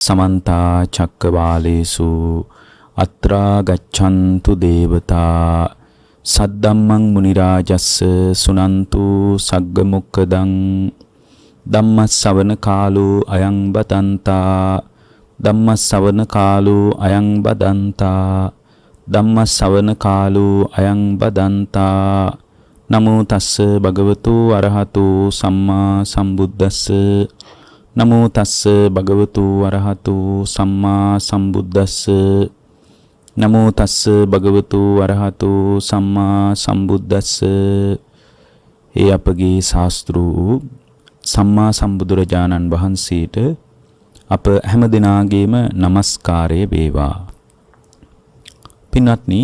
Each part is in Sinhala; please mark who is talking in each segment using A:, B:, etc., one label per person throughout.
A: समन्ता चक्कवालेषु अत्रा गच्छन्तु देवता सद्दम्मं मुनिराजस्स सुनन्तु सग्गमुक्खदं धम्मස්සවන කාලෝ අයං බදන්තා ධම්මස්සවන කාලෝ අයං බදන්තා ධම්මස්සවන කාලෝ අයං බදන්තා නමෝ තස්ස භගවතු අරහතු සම්මා සම්බුද්දස්ස නමෝ තස්ස භගවතු අරහතු සම්මා සම්බුද්දස්ස නමෝ තස්ස භගවතු අරහතු සම්මා සම්බුද්දස්ස. ඒ අපගේ ශාස්ත්‍රූ සම්මා සම්බුදුරජාණන් වහන්සේට අප හැම දිනාගේම নমස්කාරය වේවා. පින්වත්නි,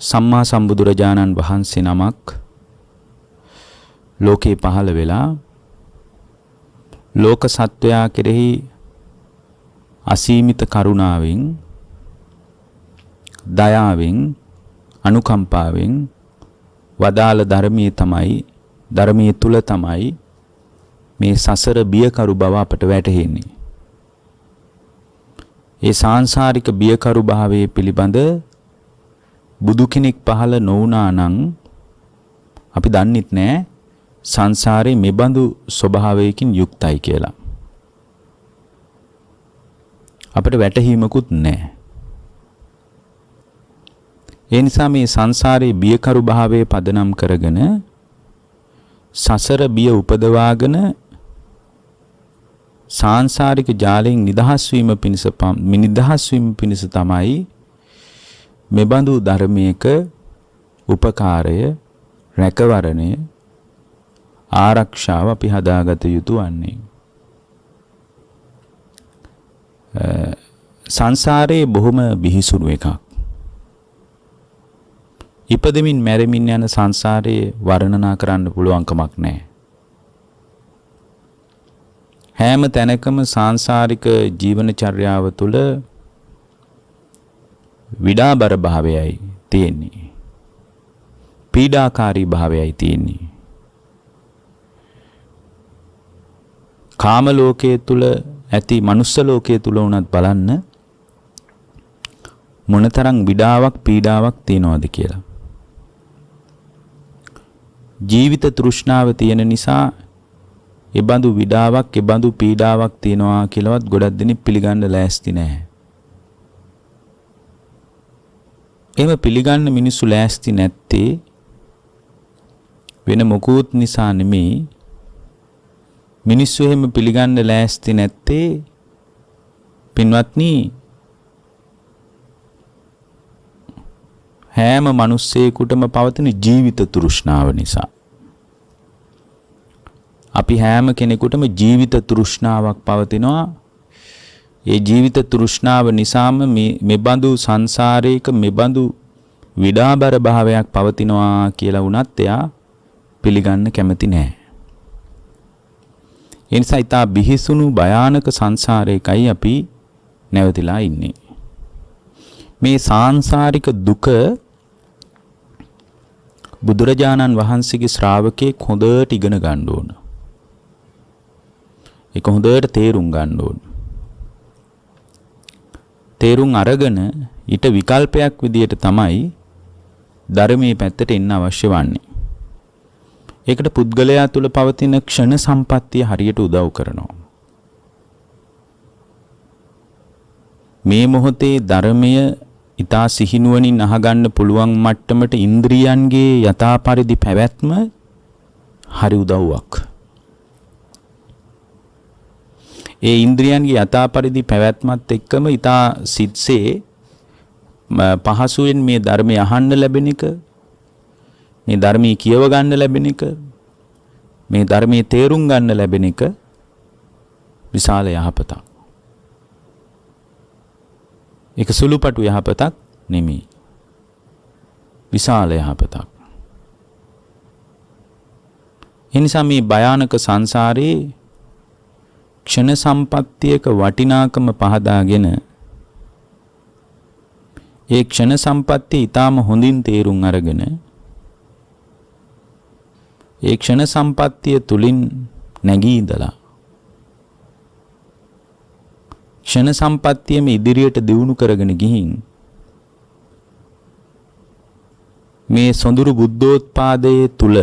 A: සම්මා සම්බුදුරජාණන් වහන්සේ නමක් ලෝකේ පහළ වෙලා ලෝක සත්වයා කෙරෙහි අසීමිත කරුණාවෙන්, දයාවෙන්, අනුකම්පාවෙන් වදාළ ධර්මයේ තුල තමයි මේ සසර බියකරු බව අපට වැටහෙන්නේ. ඒ සාංශාරික බියකරු භාවයේ පිළිබඳ බුදු කෙනෙක් පහළ නොවුණා නම් අපි දන්නෙත් නෑ සංසාරේ මෙබඳු ස්වභාවයකින් යුක්තයි කියලා. අපිට වැටහීමකුත් නැහැ. ඒ නිසා මේ සංසාරේ බියකරු භාවයේ පදනම් කරගෙන සසර බිය උපදවාගෙන සාංශාරික ජාලයෙන් නිදහස් වීම පිණිස තමයි මෙබඳු ධර්මයක උපකාරය, රැකවරණය, ආරක්ෂාව අපි හදාගත යුතු වන්නේ. සංසාරයේ බොහොම බිහිසුණු එකක්. ඉපදෙමින් මැරෙමින් යන සංසාරයේ වර්ණනා කරන්න පුළුවන් කමක් නැහැ. හැම තැනකම සංසාරික ජීවන චර්යාව තුළ විඩාබර භාවයයි තියෙන්නේ. පීඩාකාරී භාවයයි තියෙන්නේ. කාම ලෝකයේ තුල ඇති මනුස්ස ලෝකයේ තුල උනත් බලන්න මොනතරම් විඩාවක් පීඩාවක් තියනවද කියලා. ජීවිත තෘෂ්ණාව තියෙන නිසා එබඳු විඩාවක්, එබඳු පීඩාවක් තියනවා කියලාවත් ගොඩක් දෙනෙක් පිළිගන්න ලෑස්ති නැහැ. එහෙම පිළිගන්න මිනිස්සු ලෑස්ති නැත්තේ වෙන මොකුත් නිසා නෙමෙයි. මිනිස්සු එහෙම පිළිගන්න ලෑස්ති නැත්තේ පින්වත්නි, හැම මිනිස්සෙකුටම පවතින ජීවිත තෘෂ්ණාව නිසා. අපි හැම කෙනෙකුටම ජීවිත තෘෂ්ණාවක් පවතිනවා. ඒ ජීවිත තෘෂ්ණාව නිසාම මෙබඳු සංසාරයක මෙබඳු විඩාබර භාවයක් පවතිනවා කියලා වුණත් එයා පිළිගන්න කැමති නැහැ. ඒ නිසා ඊට බිහිසුණු භයානක සංසාරයකයි අපි නැවතිලා ඉන්නේ. මේ සාංශාරික දුක බුදුරජාණන් වහන්සේගේ ශ්‍රාවකෙක් හොඳට ඉගෙන ගන්න ඕන. ඒක හොඳට තේරුම් ගන්න ඕන. තේරුම් අරගෙන ඊට විකල්පයක් විදියට තමයි ධර්මයේ පැත්තට එන්න අවශ්‍ය වන්නේ. ඒකට පුද්ගලයා තුළ පවතින ක්ෂණ සම්පත්තිය හරියට උදව් කරනවා. මේ මොහොතේ ධර්මය ඊතා සිහිනුවණින් අහගන්න පුළුවන් මට්ටමට ඉන්ද්‍රියන්ගේ යථා පරිදි පැවැත්ම හරි උදව්වක්. ඒ ඉන්ද්‍රියන්ගේ යථා පරිදි පැවැත්මත් එක්කම ඊතා සිත්සේ පහසුවෙන් මේ ධර්මය අහන්න ලැබෙන එක, මේ ධර්මයේ කියව ගන්න ලැබෙන එක, මේ ධර්මයේ තේරුම් ගන්න ලැබෙන එක විශාල යහපතක්. ඒක සුළුපටු යහපතක් නෙමෙයි. විශාල යහපතක්. ඒ නිසා මේ භයානක සංසාරේ ක්ෂණ සම්පත්තියක වටිනාකම පහදාගෙන ඒ ක්ෂණ සම්පත්තිය ඊටාම හොඳින් තේරුම් අරගෙන ඒ ක්ෂණ සම්පත්තිය තුලින් නැගී ඉඳලා ක්ෂණ සම්පත්තියම ඉදිරියට දියුණු කරගෙන ගිහින් මේ සොඳුරු බුද්ධෝත්පාදයේ තුල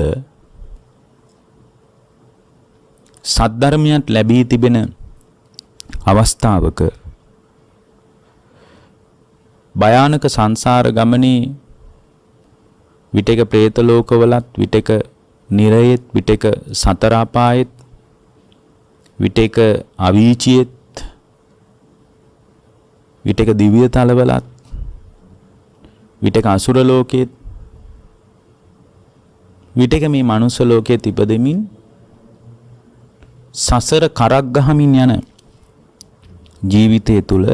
A: සද්ධර්මයක් ලැබී තිබෙන අවස්ථාවක භයානක සංසාර ගමනේ විටක പ്രേත ලෝකවලත් විටක නිරයෙත් විටක සතර අපායෙත් විටක අවීචියෙත් විටක දිව්‍ය තලවලත් විටක අසුර ලෝකෙත් විටක මේ මනුස්ස ලෝකෙත් ඉපදෙමින් සසර කරක් ගහමින් යන ජීවිතය තුල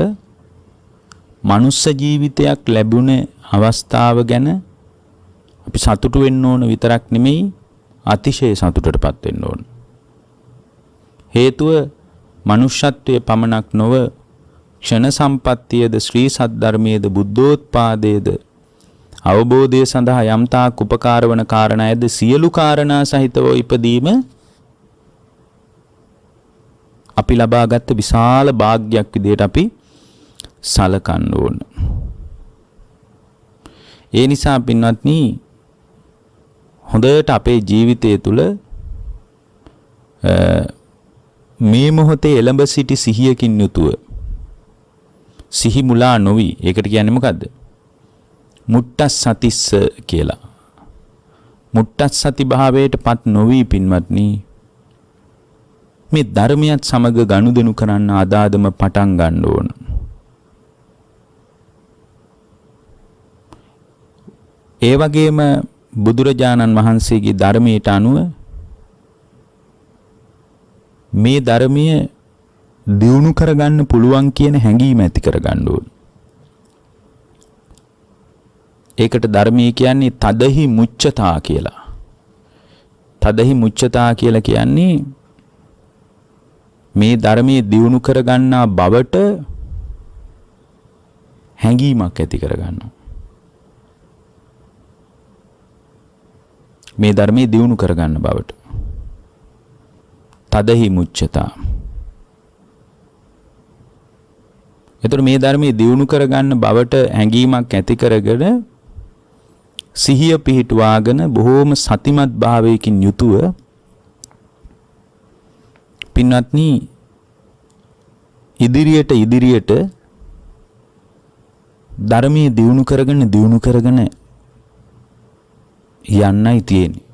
A: මනුස්ස ජීවිතයක් ලැබුණ අවස්ථාව ගැන අපි සතුටු වෙන්න ඕන විතරක් නෙමෙයි අතිශය සතුටටපත් වෙන්න ඕන. හේතුව මනුෂ්‍යත්වයේ පමණක් නොව ක්ෂණ සම්පත්තියද ශ්‍රී සද්ධර්මයේද බුද්ධෝත්පාදයේද අවබෝධය සඳහා යම්තාක් උපකාර වන කාරණායද සියලු කාරණා සහිතව ඉපදීම අපි ලබාගත් විශාල වාග්යක් විදිහට අපි සලකන්න ඕන. ඒ නිසා පින්වත්නි හොඳට අපේ ජීවිතය තුළ මේ මොහොතේ එළඹ සිටි සිහියකින් යුතුව සිහි මුලා නොවි. ඒකට කියන්නේ මොකද්ද? මුට්ටස්සතිස්ස කියලා. මුට්ටස්සති භාවයටපත් නොවි පින්වත්නි මේ ධර්මයත් සමග ගනුදෙනු කරන්න ආදාදම පටන් ගන්න ඕන. ඒ වගේම බුදුරජාණන් වහන්සේගේ ධර්මයට අනුව මේ ධර්මය දියුණු කරගන්න පුළුවන් කියන හැඟීම ඇති කරගන්න ඕන. ඒකට ධර්මයේ කියන්නේ තදහි මුච්ඡතා කියලා. තදහි මුච්ඡතා කියලා කියන්නේ මේ ධර්මයේ දියුණු කරගන්නා බවට හැඟීමක් ඇති කරගන්නවා. මේ ධර්මයේ දියුණු කරගන්න බවට තදහි මුච්ඡතා. එතකොට මේ ධර්මයේ දියුණු කරගන්න බවට හැඟීමක් ඇති කරගෙන සිහිය පිහිටුවාගෙන බොහෝම සතිමත් භාවයකින් යුතුව පින්වත්නි ඉදිරියට ධර්මයේ දියුණු කරගෙන යන්නයි තියෙන්නේ.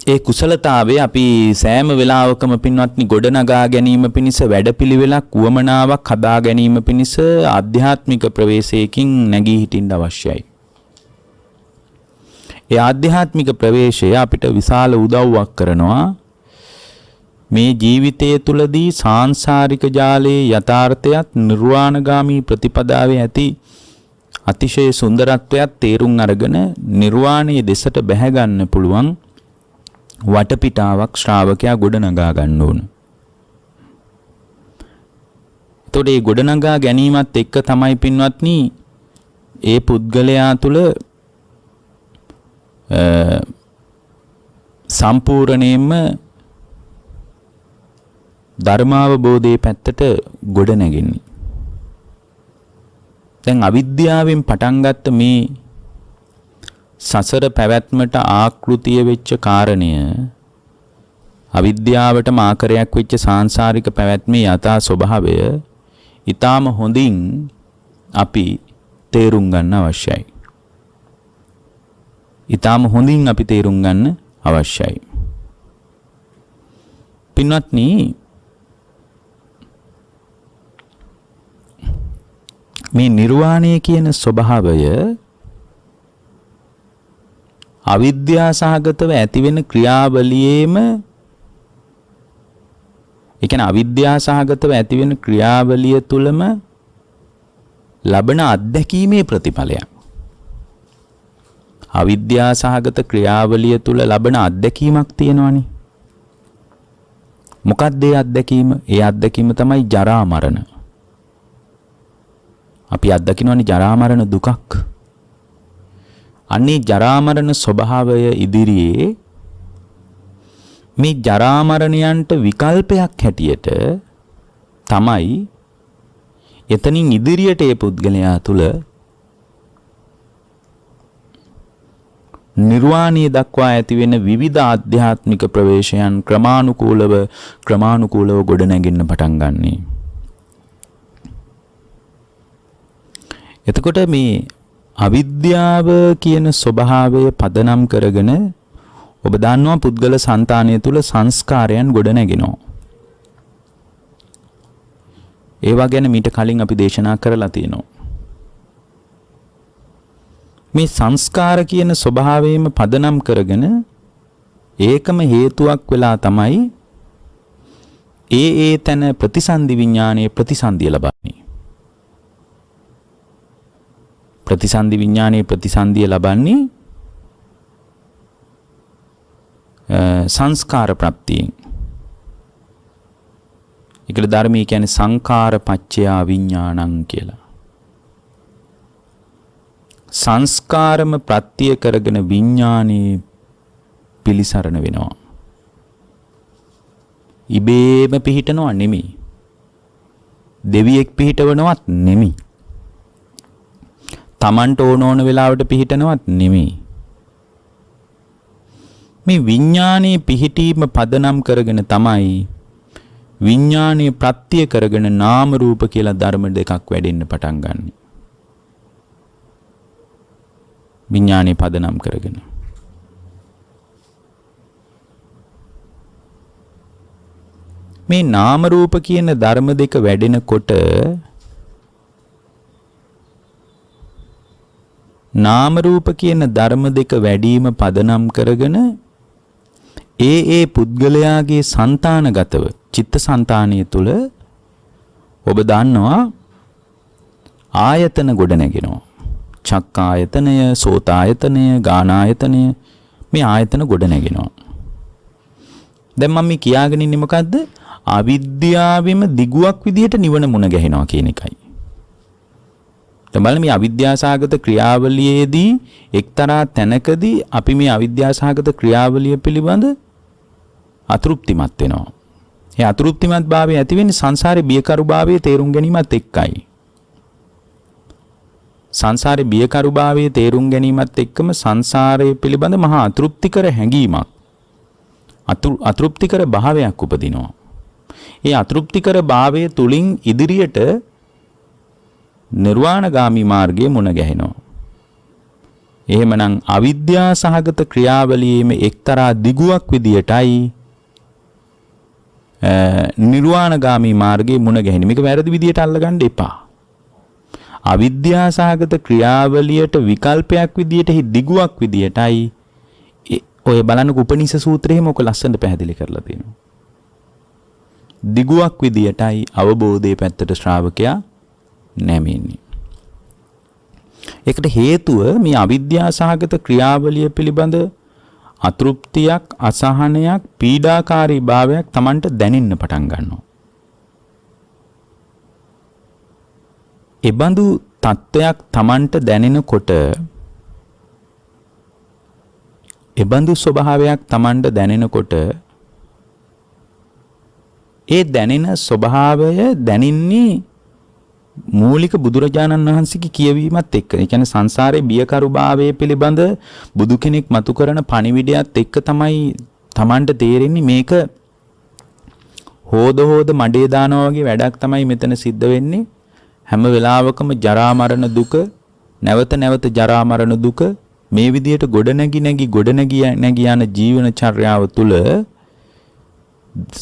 A: ඒ කුසලතාවය අපි සෑම වෙලාවකම පින්වත්නි ගොඩනගා ගැනීම පිණිස වැඩපිළිවෙලක් වමනාවක් හදා ගැනීම පිණිස ආධ්‍යාත්මික ප්‍රවේශයකින් නැගී හිටින්න අවශ්‍යයි. ඒ ආධ්‍යාත්මික ප්‍රවේශය අපිට විශාල උදව්වක් කරනවා මේ ජීවිතය තුළදී සාංශාරික ජාලයේ යථාර්ථයත් නිර්වාණගාමී ප්‍රතිපදාවේ ඇති අතිශය සුන්දරත්වයක් තේරුම් අරගෙන නිර්වාණයේ දෙසට බැහැ ගන්න පුළුවන් වටපිටාවක් ශ්‍රාවකයා ගොඩනගා ගන්න ඕන. එතකොට මේ ගොඩනගා ගැනීමත් එක්ක තමයි පින්වත්නි ඒ පුද්ගලයා තුළ සම්පූර්ණයෙන්ම ධර්මාවබෝධයේ පැත්තට ගොඩ නැගෙන්නේ. දැන් අවිද්‍යාවෙන් පටන් ගත්ත මේ සසර පැවැත්මට ආකෘතිය වෙච්ච කාරණය අවිද්‍යාවටම ආකරයක් වෙච්ච සාංශාරික පැවැත්මේ යථා ස්වභාවය ඊටාම හොඳින් අපි තේරුම් ගන්න අවශ්‍යයි. ඊටාම හොඳින් අපි තේරුම් ගන්න අවශ්‍යයි. පින්වත්නි මේ නිර්වාණය කියන ස්වභාවය අවිද්‍යා සහගතව ඇතිවෙන ක්‍රියාවලියේම ඒ කියන්නේ අවිද්‍යා සහගතව ඇතිවෙන ක්‍රියාවලිය තුලම ලබන අත්දැකීමේ ප්‍රතිඵලයක්. අවිද්‍යා සහගත ක්‍රියාවලිය තුල ලබන අත්දැකීමක් තියෙනවනේ. මොකක්ද ඒ අත්දැකීම? ඒ අත්දැකීම තමයි ජරා මරණ. අපි අත්දකින්නවනේ ජරා මරණ දුකක්. අන්නේ ජරා මරණ ස්වභාවය ඉදිරියේ මේ ජරා මරණයන්ට විකල්පයක් හැටියට තමයි එතනින් ඉදිරියට ඒ පුද්ගලයා තුල නිර්වාණය දක්වා ඇති වෙන විවිධ ආධ්‍යාත්මික ප්‍රවේශයන් ක්‍රමානුකූලව ගොඩනැගෙන්න පටන් ගන්නෙ. එතකොට මේ අවිද්‍යාව කියන ස්වභාවය පදනම් කරගෙන ඔබ දන්නවා පුද්ගල సంతානය තුල සංස්කාරයන් ගොඩනැගෙනවා. ඒවා ගැන මීට කලින් අපි දේශනා කරලා තියෙනවා. මේ සංස්කාර කියන ස්වභාවයෙන්ම පදනම් කරගෙන ඒකම හේතුවක් වෙලා තමයි ඒ තැන ප්‍රතිසන්දි විඥානයේ ප්‍රතිසන්දිය ලබන්නේ. ප්‍රතිසන්දි විඥානයේ ප්‍රතිසන්දිය ලබන්නේ සංස්කාර ප්‍රත්‍යයෙන්. ඒකට ධර්මයේ කියන්නේ සංඛාර පච්චයා විඥානං කියලා. සංස්කාරම ප්‍රත්‍ය කරගෙන විඥානේ පිලිසරණ වෙනවා. ඉබේම පිහිටනවා නෙමෙයි. දෙවියෙක් පිහිටවනවත් නෙමෙයි. Tamanට ඕන වෙලාවට පිහිටනවත් නෙමෙයි. මේ විඥානයේ පිහිටීම පදනම් කරගෙන තමයි විඥානයේ ප්‍රත්‍ය කරගෙන නාම රූප කියලා ධර්ම දෙකක් වැඩෙන්න පටන් ගන්නෙ. විඥානයේ පදනම් කරගෙන මේ නාම රූප කියන ධර්ම දෙක වැඩෙනකොට නාම රූප කියන ධර්ම දෙක වැඩිම පදනම් කරගෙන ඒ පුද්ගලයාගේ సంతానගතව චිත්ත సంతాනිය තුල ඔබ දන්නවා ආයතන ගොඩ නැගෙනවා. චක්කායතනය, සෝතායතනය, ගානායතනය, මේ ආයතන ගොඩ නැගෙනවා. දැන් මම මේ කියාගෙන ඉන්නේ මොකද්ද? අවිද්‍යාවෙම දිගුවක් විදියට නිවන මුණ ගැහෙනවා කියන එකයි. දැන් බලන්න මේ අවිද්‍යාසහගත ක්‍රියාවලියේදී එක්තරා තැනකදී අපි මේ අවිද්‍යාසහගත ක්‍රියාවලිය පිළිබඳ අතෘප්තිමත් වෙනවා. ඒ අතෘප්තිමත් භාවය ඇති වෙන්නේ සංසාරේ බියකරු භාවයේ තේරුම් ගැනීමත් එක්කයි. සංසාරේ බියකරු භාවයේ තේරුම් ගැනීමත් එක්කම සංසාරය පිළිබඳ මහා අතෘප්තිකර හැඟීමක් අතෘප්තිකර භාවයක් උපදිනවා. ඒ අතෘප්තිකර භාවය තුලින් ඉදිරියට නිර්වාණගාමී මාර්ගයේ මුණ ගැහෙනවා. එහෙමනම් අවිද්‍යා සහගත ක්‍රියාවලියේම එක්තරා දිගුවක් විදියටයි නිර්වාණගාමී මාර්ගයේ මුණ ගැහෙන. මේක වැරදි විදියට අල්ලගන්න එපා. අවිද්‍යා සහගත ක්‍රියාවලියට විකල්පයක් විදියට දිගුවක් විදියටයි ඔය බලන්න උපනිෂ සූත්‍රයේම ඔක ලස්සනට පැහැදිලි කරලා තියෙනවා. දිගුවක් විදියටයි අවබෝධයේ පැත්තට ශ්‍රාවකයා නැමෙන්නේ. ඒකට හේතුව මේ අවිද්‍යා සහගත ක්‍රියාවලිය පිළිබඳ අතෘප්තියක්, අසහනයක්, පීඩාකාරී භාවයක් Tamanට දැනෙන්න පටන් ගන්නවා. එබඳු තත්ත්වයක් Tamanට දැනෙනකොට එබඳු ස්වභාවයක් Tamanට දැනෙනකොට ඒ දැනෙන ස්වභාවය දැනින්නේ මූලික බුදුරජාණන් වහන්සේගේ කියවීමත් එක්ක. ඒ කියන්නේ සංසාරේ බියකරු භාවයේ පිළිබඳ බුදු කෙනෙක් මතු කරන පණිවිඩයත් එක්ක තමයි Tamanට තේරෙන්නේ මේක හොද මඩේ දානවා වගේ වැඩක් තමයි මෙතන සිද්ධ වෙන්නේ. හැම වෙලාවකම ජරා මරණ දුක, නැවත ජරා මරණ දුක මේ විදියට ගොඩනැගි යන ජීවන චර්යාව තුළ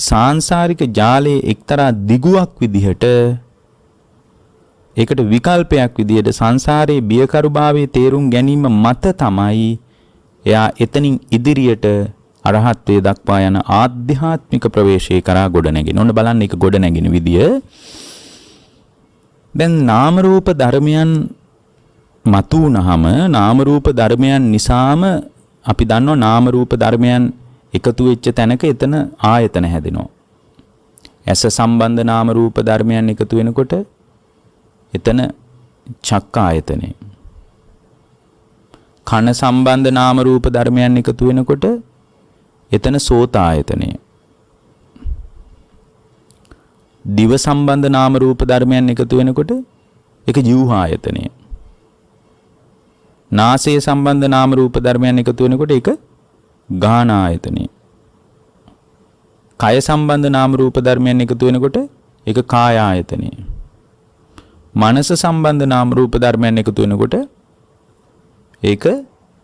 A: සාංශාරික ජාලයේ එක්තරා දිගුවක් විදිහට ඒකට විකල්පයක් විදිහට සංසාරයේ බියකරුභාවයේ තේරුම් ගැනීම මත තමයි එයා එතනින් ඉදිරියට අරහත්ත්වයට දක්වා යන ආධ්‍යාත්මික ප්‍රවේශය කරා ගොඩනැගෙන. ඔන්න බලන්න ඒක ගොඩනැගෙන විදිය. දැන් නාම රූප ධර්මයන් මතු වුනහම නාම රූප ධර්මයන් නිසාම අපි දන්නවා නාම රූප ධර්මයන් එකතු වෙච්ච තැනක එතන ආයතන හැදෙනවා. ඇස සම්බන්ධ නාම රූප ධර්මයන් එකතු වෙනකොට එතන චක්ක ආයතනෙ. කන සම්බන්ධ නාම රූප ධර්මයන් එකතු වෙනකොට එතන සෝත ආයතනය. දිව සම්බන්ධ නාම රූප ධර්මයන් එකතු වෙනකොට ඒක ජීවහා ආයතනය. නාසය සම්බන්ධ නාම රූප ධර්මයන් එකතු වෙනකොට ඒක ගාහන ආයතනය. කය සම්බන්ධ නාම රූප ධර්මයන් එකතු වෙනකොට ඒක කාය ආයතනය. මනස සම්බන්ධ නාම රූප ධර්මයන් එකතු වෙනකොට ඒක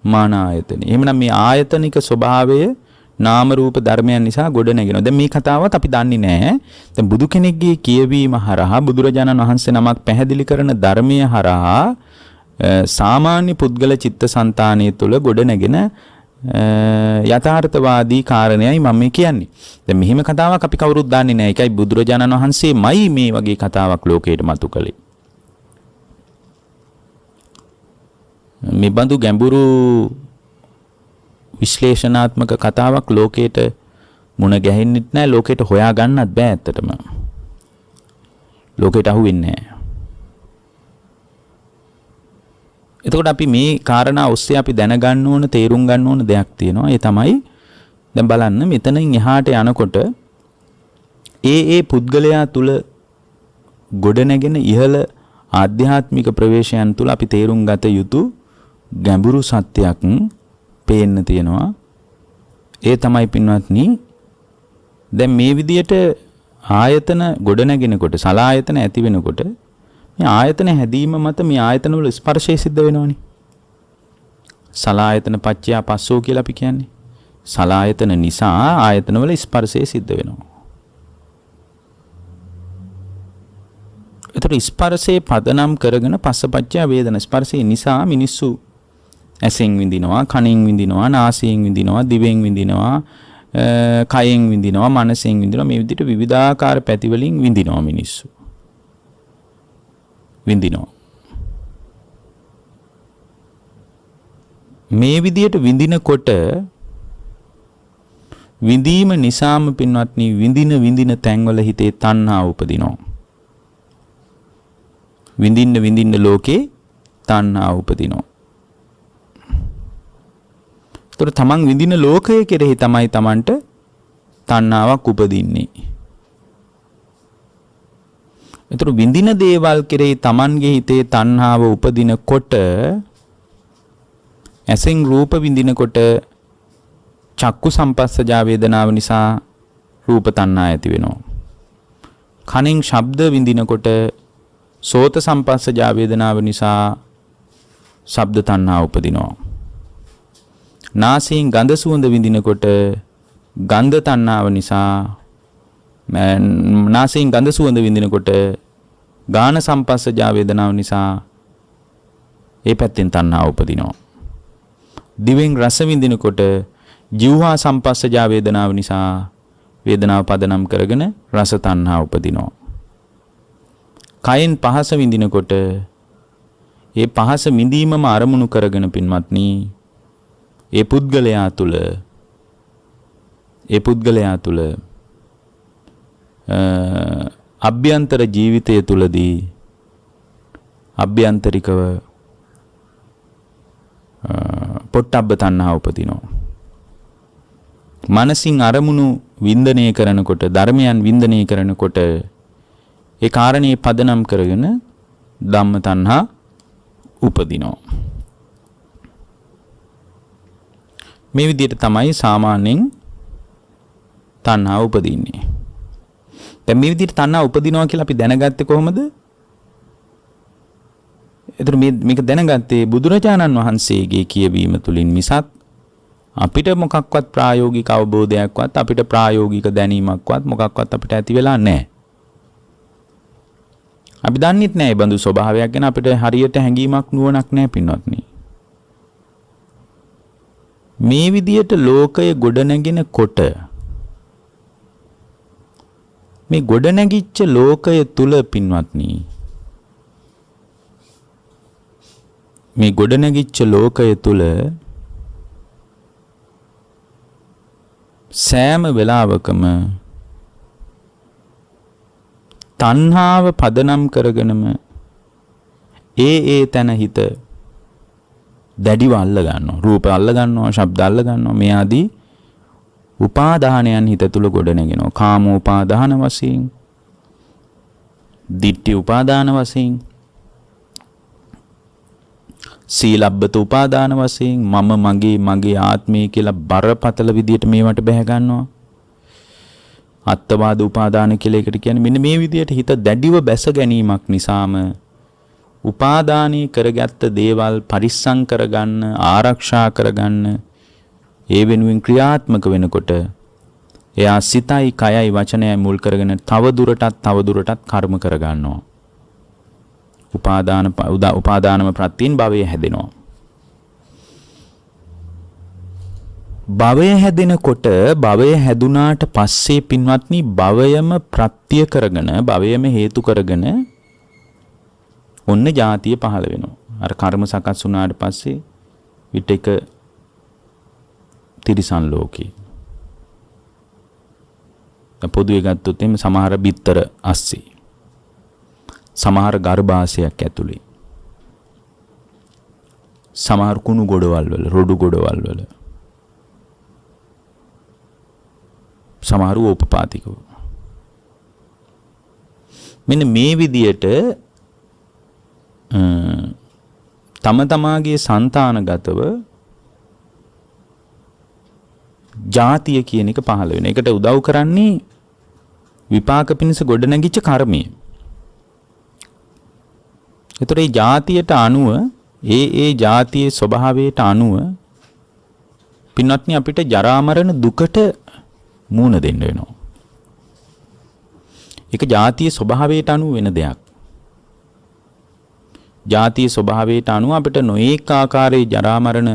A: මාන ආයතනය. එහෙමනම් මේ ආයතනික ස්වභාවය නාම රූප ධර්මයන් නිසා ගොඩ නැගෙනවා. දැන් මේ කතාවත් අපි දන්නේ නැහැ. දැන් බුදු කෙනෙක්ගේ කියවීම හරහා බුදුරජාණන් වහන්සේ නමක් පැහැදිලි කරන ධර්මයේ හරහා සාමාන්‍ය පුද්ගල චිත්තසංතානය තුළ ගොඩ නැගෙන යථාර්ථවාදී කාරණයයි මම මේ කියන්නේ. දැන් මෙහිම කතාවක් අපි කවුරුත් දන්නේ නැහැ. ඒකයි බුදුරජාණන් වහන්සේමයි මේ වගේ කතාවක් ලෝකයට මතු කළේ. මේ බඳු ගැඹුරු විශ්ලේෂණාත්මක කතාවක් ලෝකයට මුණ ගැහෙන්නෙත් නැහැ. ලෝකයට හොයා ගන්නත් බෑ ඇත්තටම. ලෝකයට අහුවෙන්නේ නැහැ. එතකොට අපි මේ කාරණා ඔස්සේ අපි දැනගන්න ඕන, තේරුම් ගන්න ඕන දෙයක් තියෙනවා. ඒ තමයි දැන් බලන්න මෙතනින් එහාට යනකොට ඒ පුද්ගලයා තුල ගොඩනැගෙන ඉහළ ආධ්‍යාත්මික ප්‍රවේශයන් තුල අපි තේරුම් ගත යුතු ගැඹුරු සත්‍යයක් පේන්න තියෙනවා. ඒ තමයි පින්වත්නි දැන් මේ විදියට ආයතන ගොඩනැගෙනකොට සලායතන ඇති වෙනකොට මේ ආයතන හැදීම මත මේ ආයතන වල ස්පර්ශය සිද්ධ වෙනවනේ. සලායතන පච්චය පස්සෝ කියලා අපි කියන්නේ. සලායතන නිසා ආයතන වල ස්පර්ශය සිද්ධ වෙනවා. ඒතර ස්පර්ශේ පදනම් කරගෙන පස්සපච්චය වේදන. ස්පර්ශේ නිසා මිනිස්සු ඇසෙන් විඳිනවා, කනෙන් විඳිනවා, නාසයෙන් විඳිනවා, දිවෙන් විඳිනවා, කයෙන් විඳිනවා, මනසෙන් විඳිනවා. මේ විදිහට විවිධාකාර පැති වලින් විඳිනවා මිනිස්සු. විඳිනවා. මේ විදිහට විඳිනකොට විඳීම නිසාම පින්වත්නි විඳින තැන්වල හිතේ තණ්හාව උපදිනවා. විඳින්න ලෝකේ තණ්හාව උපදිනවා. ඒතර තමන් විඳින ලෝකයේ කෙරෙහි තමයි තමන්ට තණ්හාවක් උපදින්නේ. ඒතර විඳින දේවල් කෙරෙහි තමන්ගේ හිතේ තණ්හාව උපදිනකොට ඇසෙන් රූප විඳිනකොට චක්කු සම්පස්සජා වේදනාව නිසා රූප තණ්හා ඇති වෙනවා. කනෙන් ශබ්ද විඳිනකොට සෝත සම්පස්සජා වේදනාව නිසා ශබ්ද තණ්හා උපදිනවා. නාසයෙන් ගඳ සුවඳ විඳිනකොට ගන්ධ තණ්හාව නිසා නාසයෙන් ගඳ සුවඳ විඳිනකොට ගාන සම්පස්සජා වේදනාව නිසා ඒ පැත්තෙන් තණ්හාව උපදිනවා. දිවෙන් රස විඳිනකොට ජීවහා සම්පස්සජා වේදනාව නිසා වේදනාව පදනම් කරගෙන රස තණ්හා උපදිනවා. කයෙන් පහස විඳිනකොට ඒ පහස විඳීමම අරමුණු කරගෙන පින්වත්නි ඒ පුද්ගලයා තුල අභ්‍යන්තර ජීවිතය තුලදී අභ්‍යන්තරිකව පොට්ටබ්බ තණ්හා උපදිනවා. මනසින් අරමුණු වින්දනය කරනකොට ධර්මයන් වින්දනය කරනකොට ඒ කාරණේ පදනම් කරගෙන ධම්ම තණ්හා උපදිනවා. මේ විදිහට තමයි සාමාන්‍යයෙන් තණ්හා උපදින්නේ. දැන් මේ විදිහට තණ්හා උපදිනවා කියලා අපි දැනගත්තේ කොහොමද? ඒතර මේක දැනගත්තේ බුදුරජාණන් වහන්සේගේ කියවීම තුලින් මිසක් අපිට මොකක්වත් ප්‍රායෝගික අවබෝධයක්වත් අපිට ප්‍රායෝගික දැනීමක්වත් මොකක්වත් අපිට ඇති වෙලා නැහැ. අපි දන්නෙත් නැහැ මේ බඳු ස්වභාවයක් ගැන අපිට හරියට හැඟීමක් නුවණක් නැහැ පින්වත්නි. මේ විදියට ලෝකය ගොඩනැගෙනකොට මේ ගොඩනැගිච්ච ලෝකය තුල පින්වත්නි මේ ගොඩනැගිච්ච ලෝකය තුල සෑම වෙලාවකම තණ්හාව පදනම් කරගෙනම ඒ තැන හිත දැඩිව අල්ල ගන්නවා. රූප අල්ල ගන්නවා, ශබ්ද අල්ල ගන්නවා. මේ ආදී උපාදානයන් හිත තුල ගොඩනගෙනවා. කාම උපාදාන වශයෙන්, ditthi උපාදාන වශයෙන්, සීලබ්බත උපාදාන වශයෙන්, මම මගේ ආත්මය කියලා බරපතල විදියට මේවට බැහැ ගන්නවා. අත්වාද උපාදාන කියලා එකට කියන්නේ මෙන්න මේ විදියට හිත දැඩිව බැස ගැනීමක් නිසාම උපාදානී කරගත්ත දේවල් පරිස්සම් කරගන්න, ආරක්ෂා කරගන්න, ඒ වෙනුවෙන් ක්‍රියාත්මක වෙනකොට එයා සිතයි කයයි වචනයයි මුල් කරගෙන තව දුරටත් කර්ම කරගන්නවා. උපාදානම ප්‍රත්‍යයෙන් භවය හැදෙනවා. භවය හැදෙනකොට භවය හැදුනාට පස්සේ පින්වත්නි භවයම ප්‍රත්‍ය කරගෙන භවයම හේතු කරගෙන ඔන්න ජාතිය පහළ වෙනවා. අර කර්ම සකස් වුණාට පස්සේ විටක තිරිසන් ලෝකේ. පොදුවේ ගත්තොත් එimhe සමහර බිත්තර අස්සේ, සමහර ගර්භාෂයක් ඇතුලේ, සමහර කුණු ගොඩවල් වල, රොඩු ගොඩවල් වල, සමහර උපපාතිකව. මෙන්න මේ විදියට තම තමාගේ సంతానගතව ජාතිය කියන එක පහළ වෙන. ඒකට උදව් කරන්නේ විපාක පිණිස ගොඩනැගිච්ච කර්මය. ඒතර මේ ජාතියට අනුව ඒ ජාතියේ ස්වභාවයට අනුව පින්වත්නි අපිට ජරා මරණ දුකට මූණ දෙන්න වෙනවා. ඒක ජාතියේ ස්වභාවයට අනුව වෙන දෙයක්. ජාතියේ ස්වභාවයට අනුව අපිට නොඑක ආකාරයේ ජරා මරණ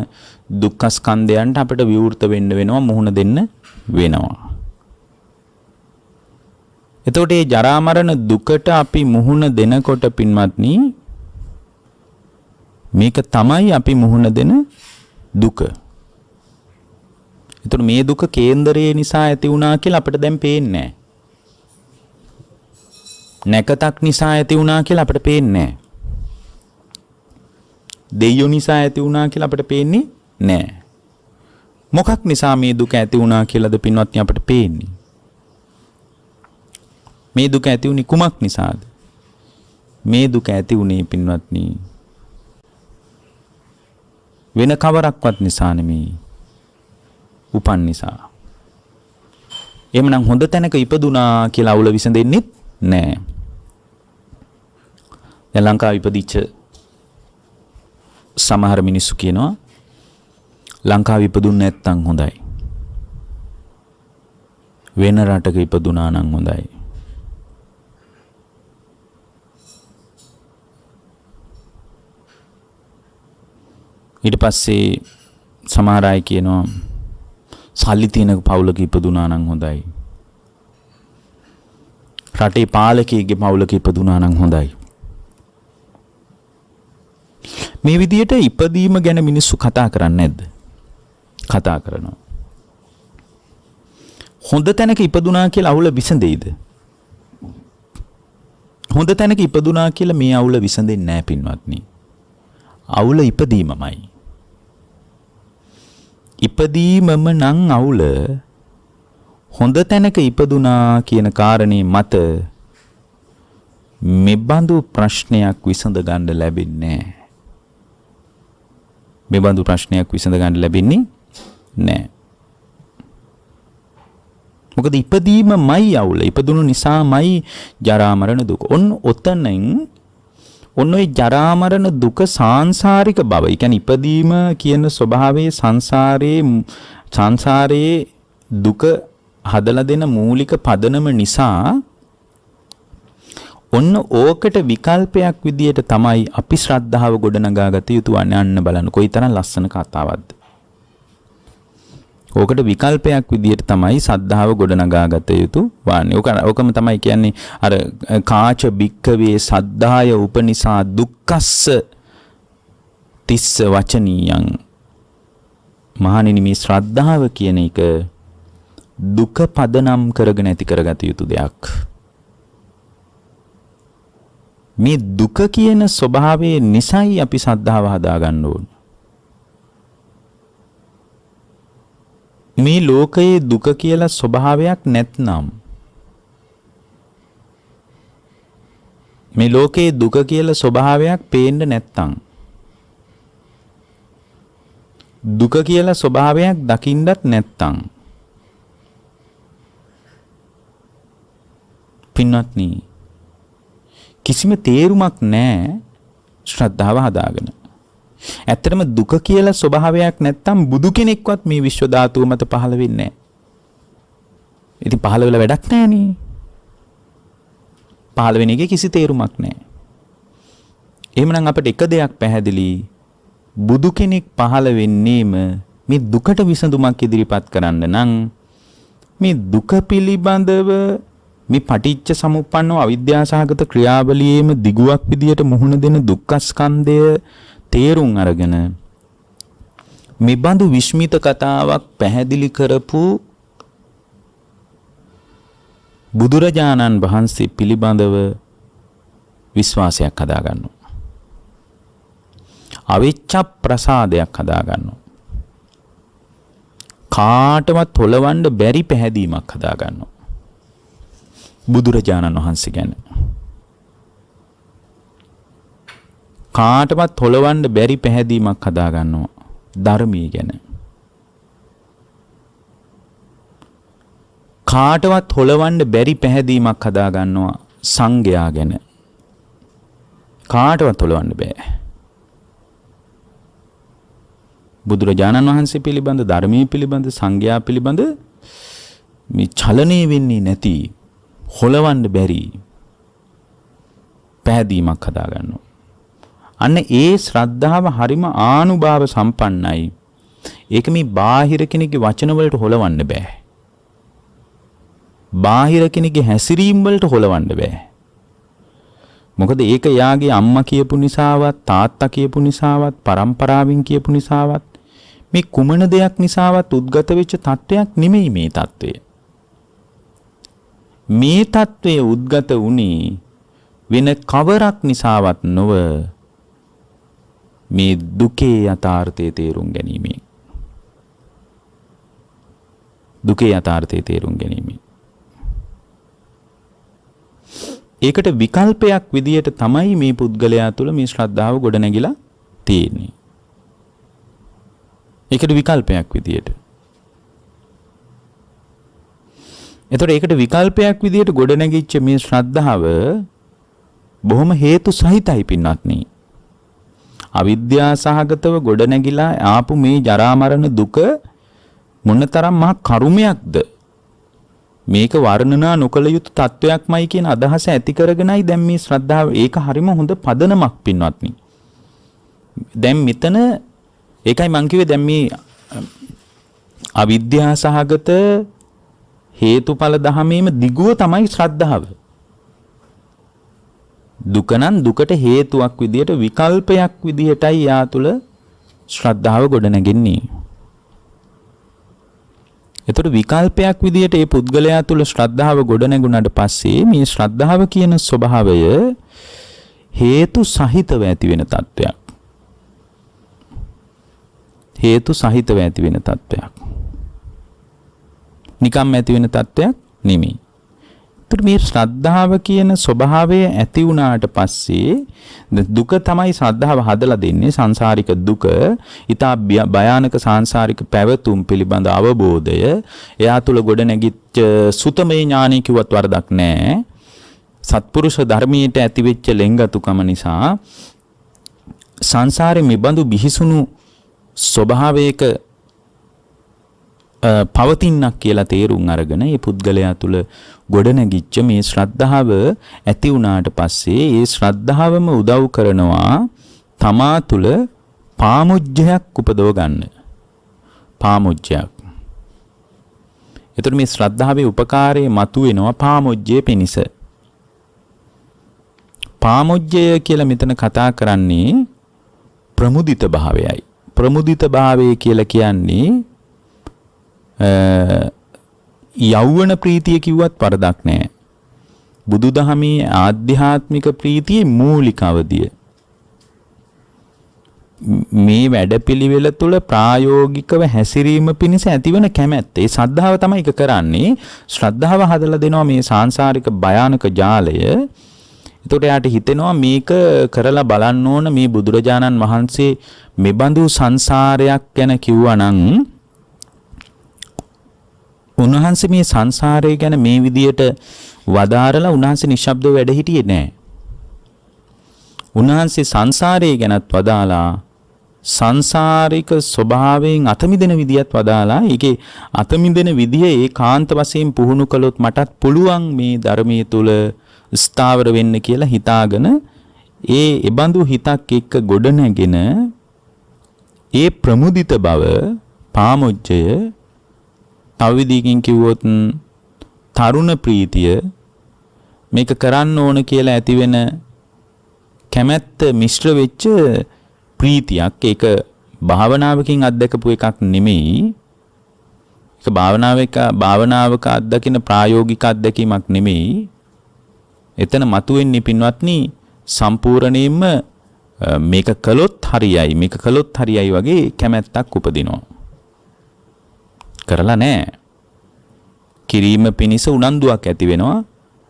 A: දුක්ඛ ස්කන්ධයන්ට අපිට විවෘත වෙන්න වෙනවා, මුහුණ දෙන්න වෙනවා. එතකොට මේ ජරා මරණ දුකට අපි මුහුණ දෙනකොට පින්වත්නි මේක තමයි අපි මුහුණ දෙන දුක. එතකොට මේ දුක කේන්දරයේ නිසා ඇති වුණා කියලා අපිට දැන් පේන්නේ නැහැ. නැකතක් නිසා ඇති වුණා කියලා අපිට පේන්නේ නැහැ. දෙයියෝ නිසා ඇති වුණා කියලා අපිට පේන්නේ නැහැ. මොකක් නිසා මේ දුක ඇති වුණා කියලාද පින්වත්නි අපිට පේන්නේ? මේ දුක ඇති වුණේ කුමක් නිසාද? මේ දුක ඇති වුණේ පින්වත්නි වෙන කවරක්වත් නිසා නෙමෙයි, උපන් නිසා. එහෙමනම් හොඳ තැනක ඉපදුනා කියලා අවුල විසඳෙන්නේ නැහැ. දැන් ලංකාවේ ඉපදිච්ච සමහර මිනිස්සු කියනවා ලංකාවේ ඉපදුන්නේ නැත්තම් හොඳයි, වෙන රටක ඉපදුනා නම් හොඳයි. ඊට පස්සේ සමහර අය කියනවා සල්ලි තියෙන පවුලක ඉපදුනා නම් හොඳයි, රටේ පාලකයෙක්ගේ පවුලක ඉපදුනා නම් හොඳයි. මේ විදියට ඉපදීම ගැන මිනිස්සු කතා කරන්නේ නැද්ද? කතා කරනවා. හොඳ තැනක ඉපදුනා කියලා අවුල විසඳෙයිද? හොඳ තැනක ඉපදුනා කියලා මේ අවුල විසඳෙන්නේ නැහැ පින්වත්නි. අවුල ඉපදීමමයි. ඉපදීමම නම් අවුල. හොඳ තැනක ඉපදුනා කියන කාරණේ මත මෙබඳු ප්‍රශ්නයක් විසඳ ගන්න ලැබෙන්නේ නැහැ. මෙබඳු ප්‍රශ්නයක් විසඳ ගන්න ලැබෙන්නේ නැහැ. මොකද ඉපදීමමයි අවුල. ඉපදුණු නිසාමයි ජරා මරණ දුක. ඔතනින් ඔන්න ඔය ජරා මරණ දුක සාංශාරික බව. ඒ කියන්නේ ඉපදීම කියන ස්වභාවයේ සංසාරයේ දුක හදලා දෙන මූලික පදනම නිසා ඔන්න ඕකට විකල්පයක් විදියට තමයි අපි ශ්‍රද්ධාව ගොඩනගාගත යුතු වන්නේ. අන්න බලන්න කොයිතරම් ලස්සන කතාවක්ද. ඕකට විකල්පයක් විදියට තමයි ශ්‍රද්ධාව ගොඩනගාගත යුතු වන්නේ. ඕකම තමයි කියන්නේ අර කාච බික්කවේ සද්ධාය උපනිසා දුක්ඛස්ස තිස්ස වචනීයං. මහණෙනි මේ ශ්‍රද්ධාව කියන එක දුක පදනම් කරගෙන ඇති කරගත යුතු දෙයක්. මේ දුක කියන ස්වභාවයේ නිසයි අපි ශ්‍රද්ධාව හදා ගන්න ඕන. මේ ලෝකයේ දුක කියලා ස්වභාවයක් නැත්නම් මේ ලෝකයේ දුක කියලා ස්වභාවයක් පේන්න නැත්තම් දුක කියලා ස්වභාවයක් දකින්නත් නැත්තම් පින්වත්නි කිසිම තේරුමක් නැහැ ශ්‍රද්ධාව හදාගෙන. ඇත්තටම දුක කියලා ස්වභාවයක් නැත්තම් බුදු කෙනෙක්වත් මේ විශ්ව ධාතුව මත පහළ වෙන්නේ නැහැ. ඉතින් පහළ වෙලා වැඩක් නැහැ නේ. පහළ වෙන එකේ කිසි තේරුමක් නැහැ. එහෙමනම් අපිට එක දෙයක් පැහැදිලි. බුදු කෙනෙක් පහළ වෙන්නේම මේ දුකට විසඳුමක් ඉදිරිපත් කරන්න නම් මේ දුක පිළිබඳව මේ පටිච්ච සමුප්පන්නව අවිද්‍යාසහගත ක්‍රියාවලියේම දිගුවක් විදියට මුහුණ දෙන දුක්ඛස්කන්ධය තේරුම් අරගෙන මේ බඳු විස්මිත කතාවක් පැහැදිලි කරපු බුදුරජාණන් වහන්සේ පිළිබඳව විශ්වාසයක් හදා ගන්නවා. අවිච්ඡ ප්‍රසාදයක් හදා ගන්නවා. කාටවත් හොලවන්න බැරි පැහැදීමක් හදා ගන්නවා. බුදුරජාණන් වහන්සේ ගැන කාටවත් හොලවන්න බැරි පැහැදීමක් හදා ගන්නවා ධර්මයේ ගැන. කාටවත් හොලවන්න බැරි පැහැදීමක් හදා ගන්නවා සංඝයා ගැන. කාටවත් හොලවන්න බෑ. බුදුරජාණන් වහන්සේ පිළිබඳ ධර්මයේ පිළිබඳ සංඝයා පිළිබඳ මේ චලනය වෙන්නේ නැති හොලවන්න බැරි පැහැදීමක් හදා ගන්නවා. අන්න ඒ ශ්‍රද්ධාව හරිම ආනුභාව සම්පන්නයි. ඒක මේ බාහිර කෙනෙක්ගේ වචන වලට හොලවන්න බෑ. බාහිර කෙනෙක්ගේ හැසිරීම් වලට හොලවන්න බෑ. මොකද ඒක යාගේ අම්මා කියපු නිසාවත් තාත්තා කියපු නිසාවත් පරම්පරාවෙන් කියපු නිසාවත් මේ කුමන දෙයක් නිසාවත් උද්ගත වෙච්ච තත්වයක් නෙමෙයි මේ තත්වය. මේ තත්වය උද්ගත වුණේ වෙන කවරක් නිසාවත් නොව මේ දුකේ යථාර්ථය තේරුම් ගැනීමෙන්. දුකේ යථාර්ථය තේරුම් ගැනීමෙන්. ඒකට විකල්පයක් විදියට තමයි මේ පුද්ගලයා තුළ මේ ශ්‍රද්ධාව ගොඩනැගිලා තියෙන්නේ. ඒකට විකල්පයක් විදියට. එතකොට ඒකට විකල්පයක් විදියට ගොඩනැගිච්ච මේ ශ්‍රද්ධාව බොහොම හේතු සහිතයි පින්වත්නි. අවිද්‍යාසහගතව ගොඩනැගිලා ආපු මේ ජරා මරණ දුක මොනතරම් මහා කරුමයක්ද? මේක වර්ණනා නොකළ යුතු තත්වයක්මයි කියන අදහස ඇති කරගෙනයි දැන් මේ ශ්‍රද්ධාව. ඒක හරිම හොඳ පදනමක් පින්වත්නි. දැන් මෙතන ඒකයි මං කිව්වේ දැන් මේ අවිද්‍යාසහගත හේතුඵල ධමයේම දිගුව තමයි ශ්‍රද්ධාව. දුක නම් දුකට හේතුවක් විදියට විකල්පයක් විදියටයි යා තුළ ශ්‍රද්ධාව ගොඩනැගෙන්නේ. එතකොට විකල්පයක් විදියට මේ පුද්ගලයා තුළ ශ්‍රද්ධාව ගොඩනැගුණාට පස්සේ මේ ශ්‍රද්ධාව කියන ස්වභාවය හේතු සහිතව ඇති වෙන තත්වයක්. හේතු සහිතව ඇති වෙන තත්වයක්. නිකම් ඇති වෙන තත්වයක් නෙමෙයි. එතකොට මේ ශ්‍රද්ධාව කියන ස්වභාවය ඇති වුණාට පස්සේ දුක තමයි ශ්‍රද්ධාව හදලා දෙන්නේ. සංසාරික දුක, ඊට භයානක සංසාරික පැවතුම් පිළිබඳ අවබෝධය එයා තුල ගොඩනැගිච්ච සුතමේ ඥානය කිව්වත් වරදක් නැහැ. සත්පුරුෂ ධර්මයට ඇතිවෙච්ච ලෙන්ගතුකම නිසා සංසාරේ මෙබඳු බිහිසුණු ස්වභාවයක පවතින්නක් කියලා තේරුම් අරගෙන මේ පුද්ගලයා තුල ගොඩනැගිච්ච මේ ශ්‍රද්ධාව ඇති වුණාට පස්සේ ඒ ශ්‍රද්ධාවම උදව් කරනවා තමා තුල පාමුජ්ජයක් උපදව ගන්න. පාමුජ්ජයක්. එතකොට මේ ශ්‍රද්ධාවේ උපකාරයේ මතුවෙනවා පාමුජ්ජයේ පිණිස. පාමුජ්ජය කියලා මෙතන කතා කරන්නේ ප්‍රමුදිත භාවයයි. ප්‍රමුදිත භාවය කියලා කියන්නේ යෞවන ප්‍රීතිය කිව්වත් වරදක් නැහැ. බුදුදහමේ ආධ්‍යාත්මික ප්‍රීතියේ මූලික අවධිය. මේ වැඩපිළිවෙල තුළ ප්‍රායෝගිකව හැසිරීම පිණිස ඇතිවන කැමැත්ත. ඒ ශ්‍රද්ධාව තමයි ඒක කරන්නේ. ශ්‍රද්ධාව හදලා දෙනවා මේ සාංශාරික භයානක ජාලය. එතකොට යාට හිතෙනවා මේක කරලා බලන්න ඕන මේ බුදුරජාණන් වහන්සේ මෙබඳු සංසාරයක් ගැන කිව්වනම් උන්වහන්සේ මේ සංසාරය ගැන මේ විදියට වදාරලා උන්වහන්සේ නිශ්ශබ්දව වැඩ හිටියේ නැහැ. උන්වහන්සේ සංසාරය ගැනත් වදාලා සංසාරික ස්වභාවයෙන් අතමිදෙන විදියත් වදාලා ඒකේ අතමිදෙන විදිය ඒකාන්ත වශයෙන් පුහුණු කළොත් මටත් පුළුවන් මේ ධර්මයේ තුල ස්ථාවර වෙන්න කියලා හිතාගෙන ඒ බඳු හිතක් එක්ක ගොඩනැගෙන ඒ ප්‍රමුදිත බව පාමුජ්ජය තව විදිහකින් කිව්වොත් තරුණ ප්‍රීතිය මේක කරන්න ඕන කියලා ඇතිවෙන කැමැත්ත මිශ්‍ර වෙච්ච ප්‍රීතියක්. ඒක භාවනාවකින් අත්දකපු එකක් නෙමෙයි. ඒක භාවනාවක අත්දකින ප්‍රායෝගික අත්දැකීමක් නෙමෙයි. එතන මතුවෙන්නේ පින්වත්නි සම්පූර්ණයෙන්ම මේක කළොත් හරියයි වගේ කැමැත්තක් උපදිනවා. කරලා නැහැ. කිරීම පිණිස උනන්දුවක් ඇති වෙනවා.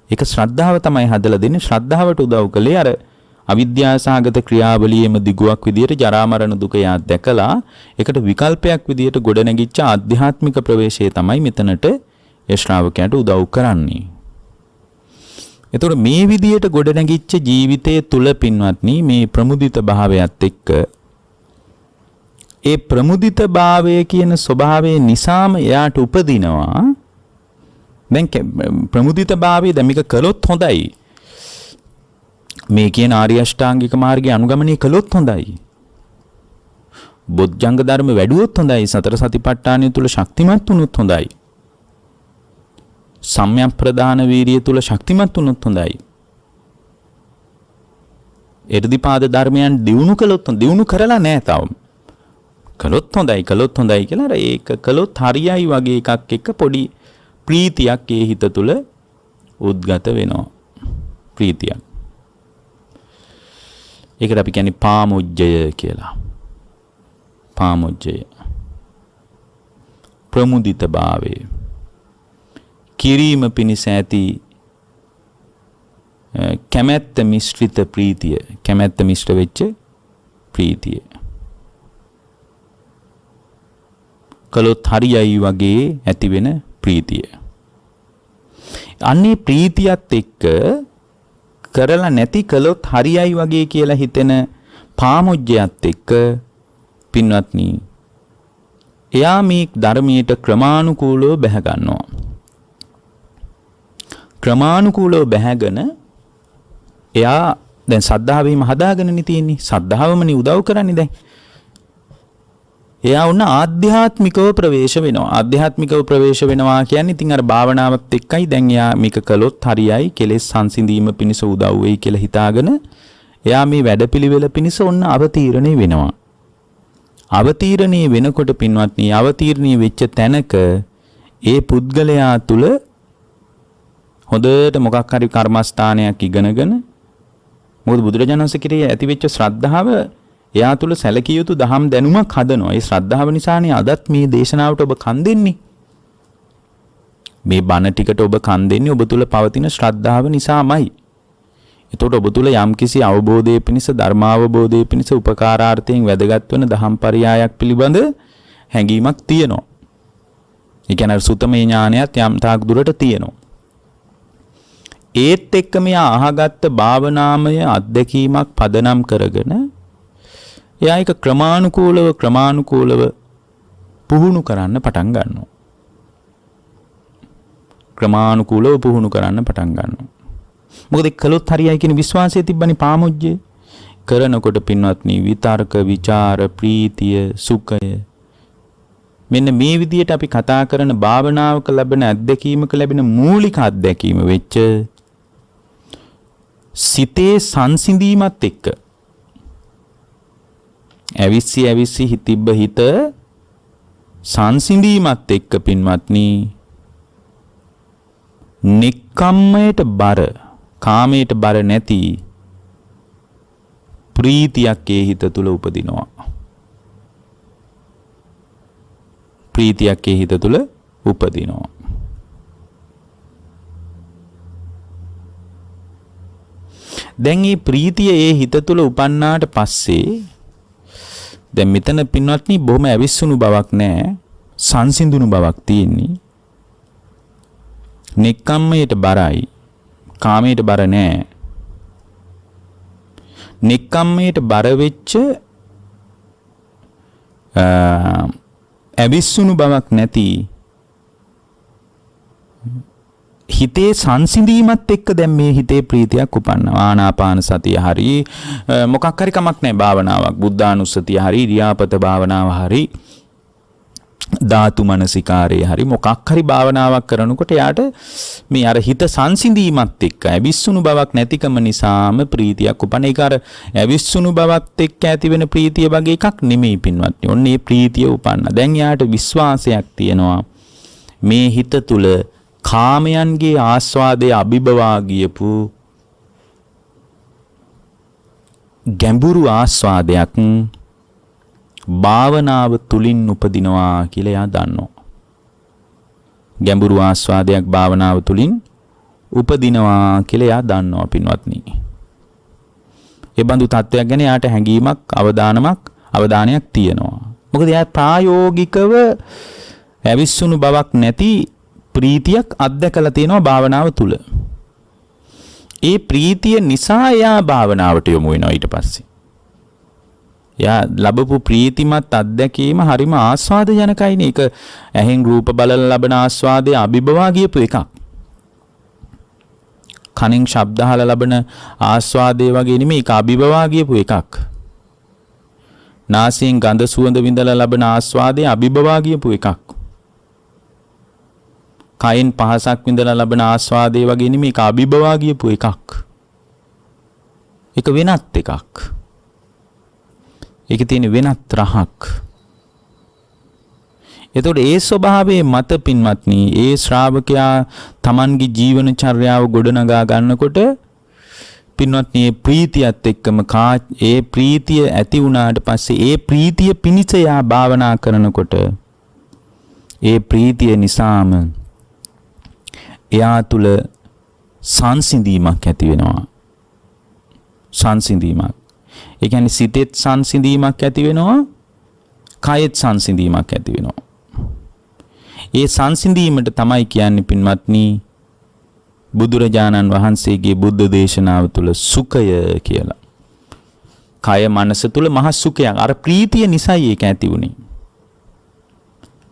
A: ඒක ශ්‍රද්ධාව තමයි හදලා දෙන්නේ. ශ්‍රද්ධාවට උදව් කළේ අර අවිද්‍යාසහගත ක්‍රියාවලියේම දිගුවක් විදියට ජරා මරණ දුක යා දැකලා ඒකට විකල්පයක් විදියට ගොඩනැගිච්ච ආධ්‍යාත්මික ප්‍රවේශය තමයි මෙතනට ඒ ශ්‍රාවකයාට උදව් කරන්නේ. එතකොට මේ විදියට ගොඩනැගිච්ච ජීවිතයේ තුල පින්වත්නි මේ ප්‍රමුදිත භාවයත් එක්ක ඒ ප්‍රමුදිත භාවය කියන ස්වභාවය නිසාම එයාට උපදිනවා. දැන් ප්‍රමුදිත භාවය දැන් මේක කළොත් හොඳයි. මේ කියන ආර්ය අෂ්ටාංගික මාර්ගය අනුගමනය කළොත් හොඳයි. බොජ්ජංග ධර්ම වැඩුවොත් හොඳයි. සතර සතිපට්ඨානය තුල ශක්තිමත් වුණොත් හොඳයි. සම්‍යක් ප්‍රදාන වීරිය තුල ශක්තිමත් වුණොත් හොඳයි. එර්ධිපාද ධර්මයන් දියුණු කළොත් දියුණු කරලා නැහැ තාම. කළොත් හොඳයි කියලා ඒක කළොත් හරියයි වගේ එකක් එක්ක පොඩි ප්‍රීතියක් ඒ හිත තුල උද්ගත වෙනවා. ප්‍රීතියක්. ඒකට අපි කියන්නේ පාමුජ්ජය කියලා. පාමුජ්ජය. ප්‍රමුදිත භාවය. කිරීම පිණිස ඇති කැමැත්ත මිශ්‍රිත ප්‍රීතිය. කැමැත්ත මිශ්‍ර වෙච්ච ප්‍රීතිය. කළොත් හරියයි වගේ ඇති වෙන ප්‍රීතිය. අන්නේ ප්‍රීතියත් එක්ක කරලා නැති කළොත් හරියයි වගේ කියලා හිතෙන පාමුජ්ජයත් එක්ක පින්වත්නි එයා මේ ධර්මයට ක්‍රමානුකූලව බැහැ ගන්නවා. ක්‍රමානුකූලව බැහැගෙන එයා දැන් සද්ධාවෙම හදාගෙනනේ තියෙන්නේ. සද්ධාවමනේ උදව් කරන්නේ දැන්. එයා උන්න ආධ්‍යාත්මිකව ප්‍රවේශ වෙනවා. ආධ්‍යාත්මිකව ප්‍රවේශ වෙනවා කියන්නේ ඉතින් අර භාවනාවත් එක්කයි දැන් එයා මේක කළොත් හරියයි කෙලෙස් සංසිඳීම පිණිස උදව් වෙයි කියලා හිතාගෙන එයා මේ වැඩපිළිවෙල පිණිස ඔන්න අවතීර්ණේ වෙනවා. අවතීර්ණේ වෙනකොට පින්වත්නි අවතීර්ණී වෙච්ච තැනක ඒ පුද්ගලයා තුල හොඳට මොකක් හරි කර්මස්ථානයක් ඉගෙනගෙන මොකද බුදුරජාණන් වහන්සේ කිරේ ඇතිවෙච්ච ශ්‍රද්ධාව එයා තුල සැලකිය යුතු දහම් දැනුමක් හදනවා. ඒ ශ්‍රද්ධාව නිසානේ අදත් මේ දේශනාවට ඔබ කන් දෙන්නේ. මේ බණ ටිකට ඔබ කන් දෙන්නේ ඔබ තුල පවතින ශ්‍රද්ධාව නිසාමයි. එතකොට ඔබ තුල යම්කිසි අවබෝධයේ පිණිස ධර්මාවබෝධයේ පිණිස උපකාරාර්ථයෙන් වැදගත් වෙන දහම් පරයයක් පිළිබඳ හැඟීමක් තියෙනවා. ඒ කියන්නේ සුතමේ ඥානයත් යම් තාක් දුරට තියෙනවා. ඒත් එක්ක මෙයා අහගත්ත භාවනාමය අත්දැකීමක් පදනම් කරගෙන එයා ඒක ක්‍රමානුකූලව පුහුණු කරන්න පටන් ගන්නවා. මොකද කළොත් හරියයි කියන විශ්වාසය තිබ්බනේ පාමුජ්ජේ. කරනකොට පින්වත්නි විතර්ක, විචාර, ප්‍රීතිය, සුඛය මෙන්න මේ විදිහට අපි කතා කරන භාවනාවක ලැබෙන අත්දැකීමක ලැබෙන මූලික අත්දැකීම වෙච්ච සිතේ සංසිඳීමත් එක්ක ඇවිස්සි හිතිබ්බ හිත සංසිඳීමත් එක්ක පින්වත්නි නික්කම්මයට බර කාමයට බර නැති ප්‍රීතියක් ඒ හිත තුල උපදිනවා. ප්‍රීතියක් ඒ හිත තුල උපදිනවා. දැන් මේ ප්‍රීතිය ඒ හිත තුල උපන්නාට පස්සේ දැන් මෙතන පින්වත්නි බොහොම ඇවිස්සුණු බවක් නැහැ. සංසිඳුණු බවක් තියෙන්නේ. නෙක්ඛම්මයට බරයි. කාමයට බර නැහැ. නෙක්ඛම්මයට බර වෙච්ච ඇවිස්සුණු බවක් නැති හිතේ සංසිඳීමත් එක්ක දැන් මේ හිතේ ප්‍රීතියක් උපන්නවා. ආනාපාන සතිය හරි මොකක් හරි කමක් නැහැ භාවනාවක්. බුද්ධානුස්සතිය හරි ඉරියාපත භාවනාව හරි ධාතු මනසිකාරය හරි මොකක් හරි භාවනාවක් කරනකොට යාට මේ අර හිත සංසිඳීමත් එක්ක ඇවිස්සුණු බවක් නැතිකම නිසාම ප්‍රීතියක් උපන්න. ඒක අර ඇවිස්සුණු බවත් එක්ක ඇති වෙන ප්‍රීතිය වගේ එකක් නෙමෙයි පින්වත්නි. ඔන්න මේ ප්‍රීතිය උපන්න. දැන් යාට විශ්වාසයක් තියෙනවා මේ හිත තුල කාමයන්ගේ ආස්වාදයේ අභිබවා ගියපු ගැඹුරු ආස්වාදයක් භාවනාව තුලින් උපදිනවා කියලා එයා දන්නවා. ගැඹුරු ආස්වාදයක් භාවනාව තුලින් උපදිනවා කියලා එයා දන්නවා පින්වත්නි. ඒ බඳු තත්වයක් ගැන එයාට හැඟීමක් අවධානයක් තියෙනවා. මොකද එයා ප්‍රායෝගිකව ඇවිස්සුණු බවක් නැති ප්‍රීතියක් අත්දැකලා තියෙනවා භාවනාව තුල. ඒ ප්‍රීතිය නිසා එයා භාවනාවට යොමු වෙනවා ඊට පස්සේ. යා ලැබපු ප්‍රීතිමත් අත්දැකීම හරිම ආස්වාදජනකයිනේ. ඒක ඇහෙන් රූප බලන ලබන ආස්වාදයේ අභිබවා ගියපු එකක්. කනෙන් ශබ්ද අහලා ලබන ආස්වාදයේ වගේ නෙමෙයි ඒක අභිබවා ගියපු එකක්. නාසයෙන් ගඳ සුවඳ විඳලා ලබන ආස්වාදයේ අභිබවා ගියපු එකක්. කයින් පහසක් විඳලා ලබන ආස්වාදයේ වගේ නෙමෙයි ඒක අභිබවා ගියපු එකක්. ඒක වෙනත් එකක්. ඒකේ තියෙන වෙනත් රහක්. එතකොට ඒ ස්වභාවයේ මත පින්වත්නි ඒ ශ්‍රාවකයා Tamanගේ ජීවන චර්යාව ගොඩනගා ගන්නකොට පින්වත්නි මේ ප්‍රීතියත් එක්කම ඒ ප්‍රීතිය ඇති වුණාට පස්සේ ඒ ප්‍රීතිය පිණිස යා භාවනා කරනකොට ඒ ප්‍රීතිය නිසාම එයා තුල සංසිඳීමක් ඇති වෙනවා. සංසිඳීමක්. ඒ කියන්නේ සිතෙත් සංසිඳීමක් ඇති වෙනවා, කයෙත් සංසිඳීමක් ඇති වෙනවා. ඒ සංසිඳීමට තමයි කියන්නේ පින්වත්නි බුදුරජාණන් වහන්සේගේ බුද්ධ දේශනාව තුල සුඛය කියලා. කය මනස තුල මහ සුඛයක්. අර ප්‍රීතිය නිසායි ඒක ඇති වුනේ.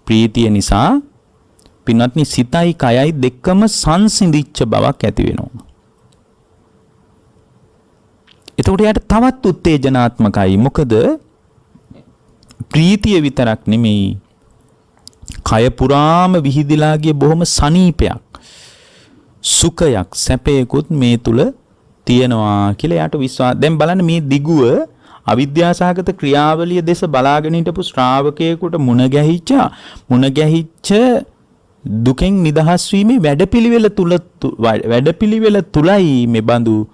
A: ප්‍රීතිය නිසා පින්වත්නි සිතයි කයයි දෙකම සංසිඳිච්ච බවක් ඇති වෙනවා. එතකොට යාට තවත් උත්තේජනාත්මකයි. මොකද ප්‍රීතිය විතරක් නෙමෙයි කය පුරාම විහිදිලා ගිය බොහොම සනීපයක්, සුඛයක්, සැපයකුත් මේ තුල තියෙනවා කියලා යාට විශ්වාස. දැන් බලන්න මේ දිගුව අවිද්‍යාසහගත ක්‍රියාවලිය දෙස බලාගෙන හිටපු ශ්‍රාවකයෙකුට මුණ ගැහිච්ච දුකෙන් නිදහස් වීමේ වැඩපිළිවෙල තුලයි මේ බඳු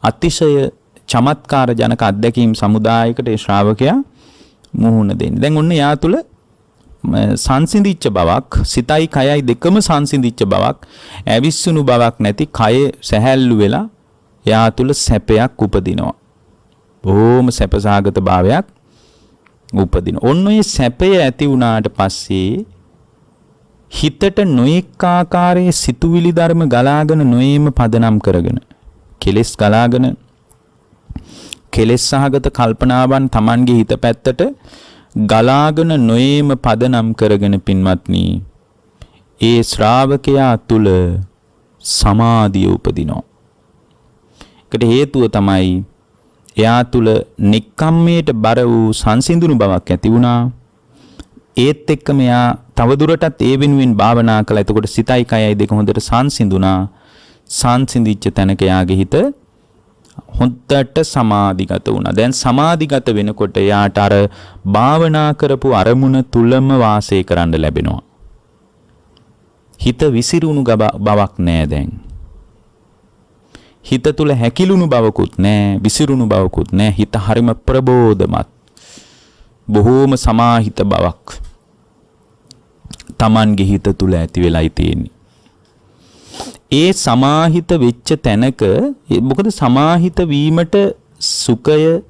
A: අතිශය චමත්කාර ජනක අධ්‍යක්ීම් සමුදායකට ඒ ශ්‍රාවකයා මුහුණ දෙන්නේ. දැන් ඔන්න යා තුල සංසිඳිච්ච බවක්, සිතයි කයයි දෙකම සංසිඳිච්ච බවක්, ඇවිස්සුණු බවක් නැති කය සැහැල්ලු වෙලා යා තුල සැපයක් උපදිනවා. බොහොම සැපසහගත භාවයක් උපදිනවා. ඔන්න ඔය සැපය ඇති වුණාට පස්සේ හිතට නොඑක ආකාරයේ සිතුවිලි ධර්ම ගලාගෙන නොයේම පදනම් කරගෙන කෙලෙස් ගලාගෙන කෙලෙස් සහගත කල්පනාවන් Tamanගේ හිත පැත්තට ගලාගෙන නොයේම පදනම් කරගෙන පින්වත්නි ඒ ශ්‍රාවකයා තුල සමාධිය උපදිනවා. ඒකට හේතුව තමයි එයා තුල නික්කම්මයට බර වූ සංසිඳුණු බවක් ඇති වුණා. ඒත් එක්කම එයා තවදුරටත් ඒ වෙනුවෙන් භාවනා කළා. එතකොට සිතයි කයයි දෙක හොඳට සංසිඳුණා. සංසිඳිච්ච තැනක යාගේ හිත හොඳට සමාධිගත වුණා. දැන් සමාධිගත වෙනකොට යාට අර භාවනා කරපු අරමුණ තුලම වාසය කරන්න ලැබෙනවා. හිත විසිරුණු බවක් නෑ දැන්. හිත තුල හැකිලුණු බවකුත් නැහැ, විසිරුණු බවකුත් නැහැ. හිත හරිම ප්‍රබෝධමත්. බොහෝම සමාහිත බවක් Tamanගේ හිත තුල ඇති වෙලයි තියෙන්නේ. ඒ සමාහිත වෙච්ච තැනක මොකද සමාහිත වීමට සුඛය,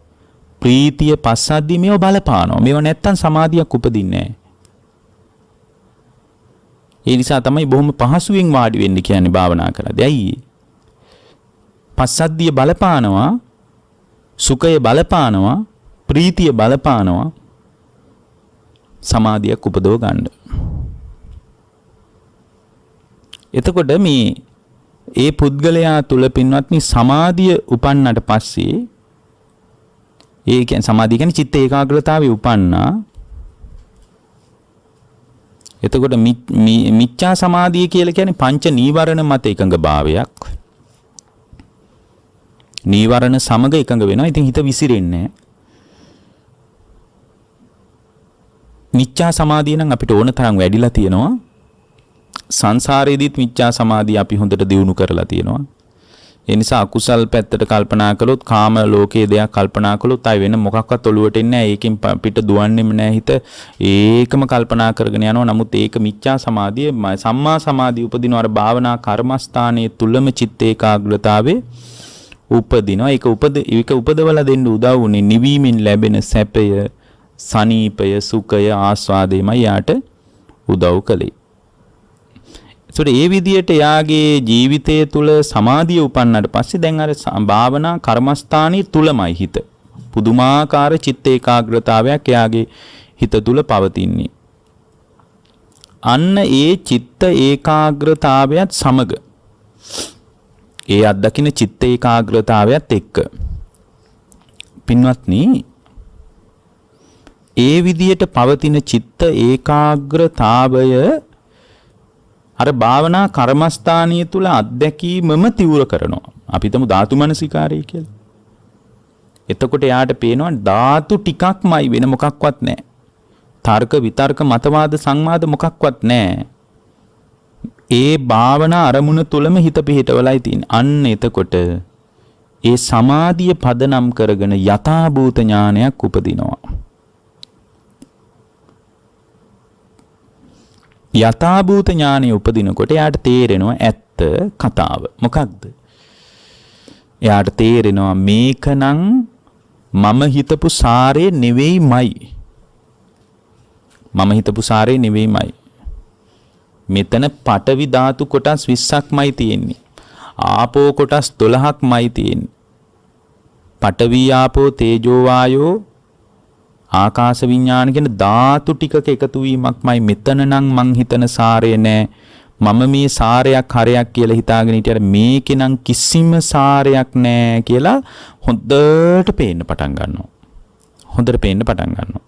A: ප්‍රීතිය, පස්සද්ධිය මේව බලපානවා. මේව නැත්තම් සමාධියක් උපදින්නේ නැහැ. ඒ නිසා තමයි බොහොම පහසුවෙන් වාඩි වෙන්න කියන්නේ භාවනා කරද්දී. ඇයි? පස්සද්ධිය බලපානවා, සුඛය බලපානවා, ප්‍රීතිය බලපානවා, සමාධියක් උපදව ගන්න. එතකොට මේ ඒ පුද්ගලයා තුල පින්වත්නි සමාධිය උපන්නට පස්සේ ඒ කියන්නේ සමාධිය කියන්නේ චිත්ත ඒකාග්‍රතාවය උපන්නා. එතකොට මිච්ඡා සමාධිය කියලා කියන්නේ පංච නීවරණ මත එකඟ භාවයක්. නීවරණ සමග එකඟ වෙනවා. ඉතින් හිත විසිරෙන්නේ නැහැ. මිච්ඡා සමාධිය නම් අපිට ඕන තරම් වැඩිලා තියෙනවා. සංසාරයේදීත් මිච්ඡා සමාධිය අපි හොඳට දියුණු කරලා තියෙනවා. ඒ නිසා අකුසල් පැත්තට කල්පනා කළොත්, කාම ලෝකයේ දෙයක් කල්පනා කළොත් ආයි වෙන මොකක්වත් ඔලුවට එන්නේ නැහැ. ඒකෙන් පිට දුවන්නේම නැහැ හිත. ඒකම කල්පනා කරගෙන යනවා. නමුත් ඒක මිච්ඡා සමාධිය. සම්මා සමාධිය උපදින අර භාවනා කර්මස්ථානයේ තුලම චිත්ත ඒකාග්‍රතාවේ උපදිනවා. ඒක උපදවලා දෙන්න උදව් වුනේ නිවීමෙන් ලැබෙන සැපය, සනීපය, සුඛය, ආස්වාදයමයි යාට උදව් කළේ. ඒතකොට ඒ විදියට යාගේ ජීවිතය තුළ සමාධිය උපන්නට පස්සේ දැන් අර භාවනා කර්මස්ථානයේ තුලමයි හිත. පුදුමාකාර චිත්ත ඒකාග්‍රතාවයක් යාගේ හිත තුල පවතින්නේ. අන්න ඒ චිත්ත ඒකාග්‍රතාවයත් සමග ඒ අත්දකින්න චිත්ත ඒකාග්‍රතාවයත් එක්ක පින්වත්නි ඒ විදියට පවතින චිත්ත ඒකාග්‍රතාවය අර භාවනා කර්මස්ථානීය තුල අත්දැකීමම තිවුර කරනවා. අපි හිතමු ධාතු මනසිකාරය කියලා. එතකොට යාට පේනවා ධාතු ටිකක්මයි වෙන මොකක්වත් නැහැ. තර්ක විතර්ක මතවාද සංවාද මොකක්වත් නැහැ. ඒ භාවනා අරමුණ තුලම හිත පිහිටවලයි තියෙන්නේ. අන්න එතකොට ඒ සමාධිය පදනම් කරගෙන යථාභූත ඥානයක් උපදිනවා. යථාභූත ඥානය උපදිනකොට එයාට තේරෙනවා ඇත්ත කතාව. මොකක්ද? එයාට තේරෙනවා මේකනම් මම හිතපු සාරේ නෙවෙයිමයි. මම හිතපු සාරේ නෙවෙයිමයි. මෙතන පඨවි ධාතු කොටස් 20ක්මයි තියෙන්නේ. ආපෝ කොටස් 12ක්මයි තියෙන්නේ. පඨවි ආපෝ තේජෝ වායෝ ආකාශ විඥාන කියන ධාතු ටිකක එකතු වීමක්මයි. මෙතන නම් මං හිතන සාරය නෑ. මම මේ සාරයක් හරයක් කියලා හිතාගෙන හිටියට මේකේ නම් කිසිම සාරයක් නෑ කියලා හොඳට පේන්න පටන් ගන්නවා. හොඳට පේන්න පටන් ගන්නවා.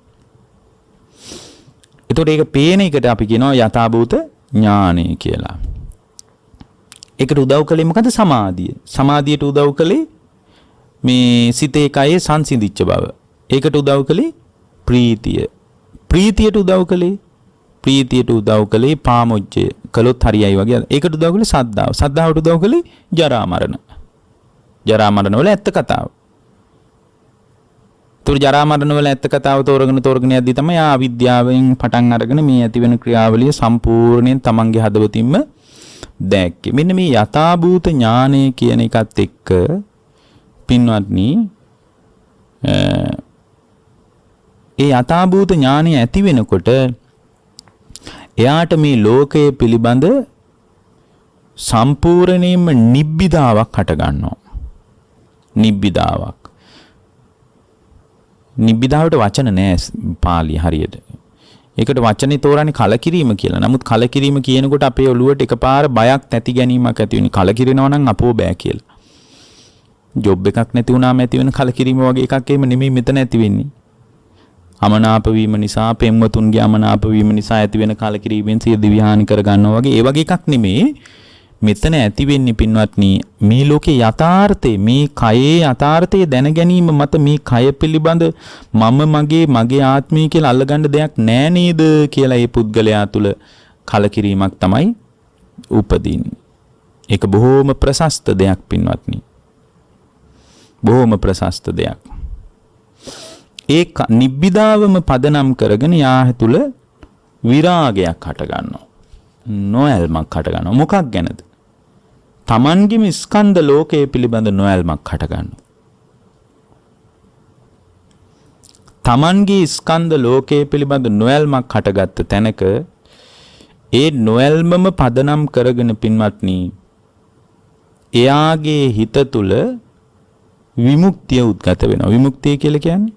A: එතකොට ඒක පේන එකට අපි කියනවා යථාභූත ඥානය කියලා. ඒකට උදව් කළේ මොකද? සමාධිය. සමාධියට උදව් කළේ මේ සිතේ කයේ සංසිඳිච්ච බව. ඒකට උදව් කළේ ප්‍රීතිය. ප්‍රීතියට උදව් කළේ පාමොච්චය. කළොත් හරියයි වගේ. ඒකට උදව් කළේ සද්ධාව. සද්ධාවට උදව් කළේ ජරා මරණ. ජරා මරණ වල ඇත්ත කතාව. තුරු ජරා මරණ වල ඇත්ත කතාව තෝරගෙන යද්දි තමයි අවිද්‍යාවෙන් පටන් අරගෙන මේ ඇති වෙන ක්‍රියාවලිය සම්පූර්ණයෙන් තමන්ගේ හදවතින්ම දැක්කේ. මෙන්න මේ යථාභූත ඥානය කියන එකත් එක්ක පින්වත්නි ඒ යථාභූත ඥානය ඇති වෙනකොට එයාට මේ ලෝකයේ පිළිබඳ සම්පූර්ණයෙන්ම නිබ්බිදාවක් හට ගන්නවා. නිබ්බිදාවක්. නිබ්බිදාවට වචන නෑ පාලි හරියට. ඒකට වචනේ තෝරන්නේ කලකිරීම කියලා. නමුත් කලකිරීම කියනකොට අපේ ඔළුවට එකපාර බයක් නැති ගැනීමක් ඇති වෙන්නේ. කලකිරිනවා නම් අපෝ බෑ කියලා. ජොබ් එකක් නැති වුණාම ඇති වෙන කලකිරීම වගේ එකක් එහෙම නෙමෙයි මෙතන ඇති වෙන්නේ. අමනාප වීම නිසා, පෙම්වතුන්ගේ අමනාප වීම නිසා ඇති වෙන කලකිරීමෙන් සිය දිවිහානි කර ගන්නවා වගේ ඒ වගේ එකක් නෙමෙයි. මෙතන ඇති වෙන්නේ පින්වත්නි මේ ලෝකේ යථාර්ථය, මේ කයේ යථාර්ථය දැන ගැනීම මත මේ කය පිළිබඳ මගේ ආත්මය කියලා අල්ලගන්න දෙයක් නෑ නේද කියලා ඒ පුද්ගලයා තුල කලකිරීමක් තමයි උපදින්නේ. ඒක බොහොම ප්‍රශස්ත දෙයක් පින්වත්නි. බොහොම ප්‍රශස්ත දෙයක්. ඒ නිබ්බිදාවම පදනම් කරගෙන යාහ තුල විරාගයක් හට ගන්නවා. නොයල්මක් හට ගන්නවා. මොකක් ගැනද? තමන්ගේම ස්කන්ධ ලෝකයේ පිළිබඳ නොයල්මක් හට ගන්නවා. තමන්ගේ ස්කන්ධ ලෝකයේ පිළිබඳ නොයල්මක් හටගත්ත තැනක ඒ නොයල්මම පදනම් කරගෙන පින්වත්නි එයාගේ හිත තුල විමුක්තිය උද්ගත වෙනවා. විමුක්තිය කියලා කියන්නේ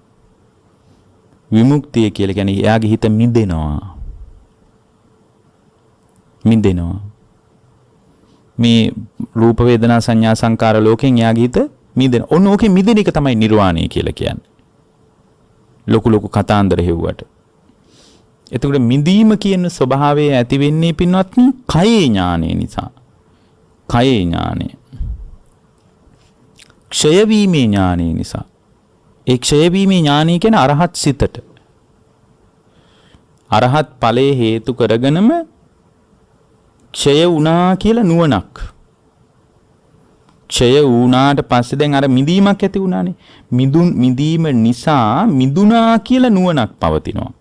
A: විමුක්තිය කියලා කියන්නේ එයාගේ හිත මිදෙනවා. මිදෙනවා. මේ රූප වේදනා සංඥා සංකාර ලෝකෙන් එයාගේ හිත මිදෙන. ඔන්න ඕකේ මිදෙන එක තමයි නිර්වාණය කියලා කියන්නේ. ලොකු කතාන්දර හෙව්වට. එතකොට මිදීම කියන ස්වභාවය ඇති වෙන්නේ පින්වත්නි කයේ ඥානය නිසා. කයේ ඥානය. ක්ෂය වීමේ ඥානය නිසා. ඒ ක්ෂය වීමේ ඥානය කියන්නේ අරහත් සිතට. අරහත් ඵලයේ හේතු කරගෙනම ක්ෂය වුණා කියලා නුවණක්. ක්ෂය වුණාට පස්සේ දැන් අර මිදීමක් ඇති වුණානේ. මිදීම නිසා මිදුණා කියලා නුවණක් පවතිනවා.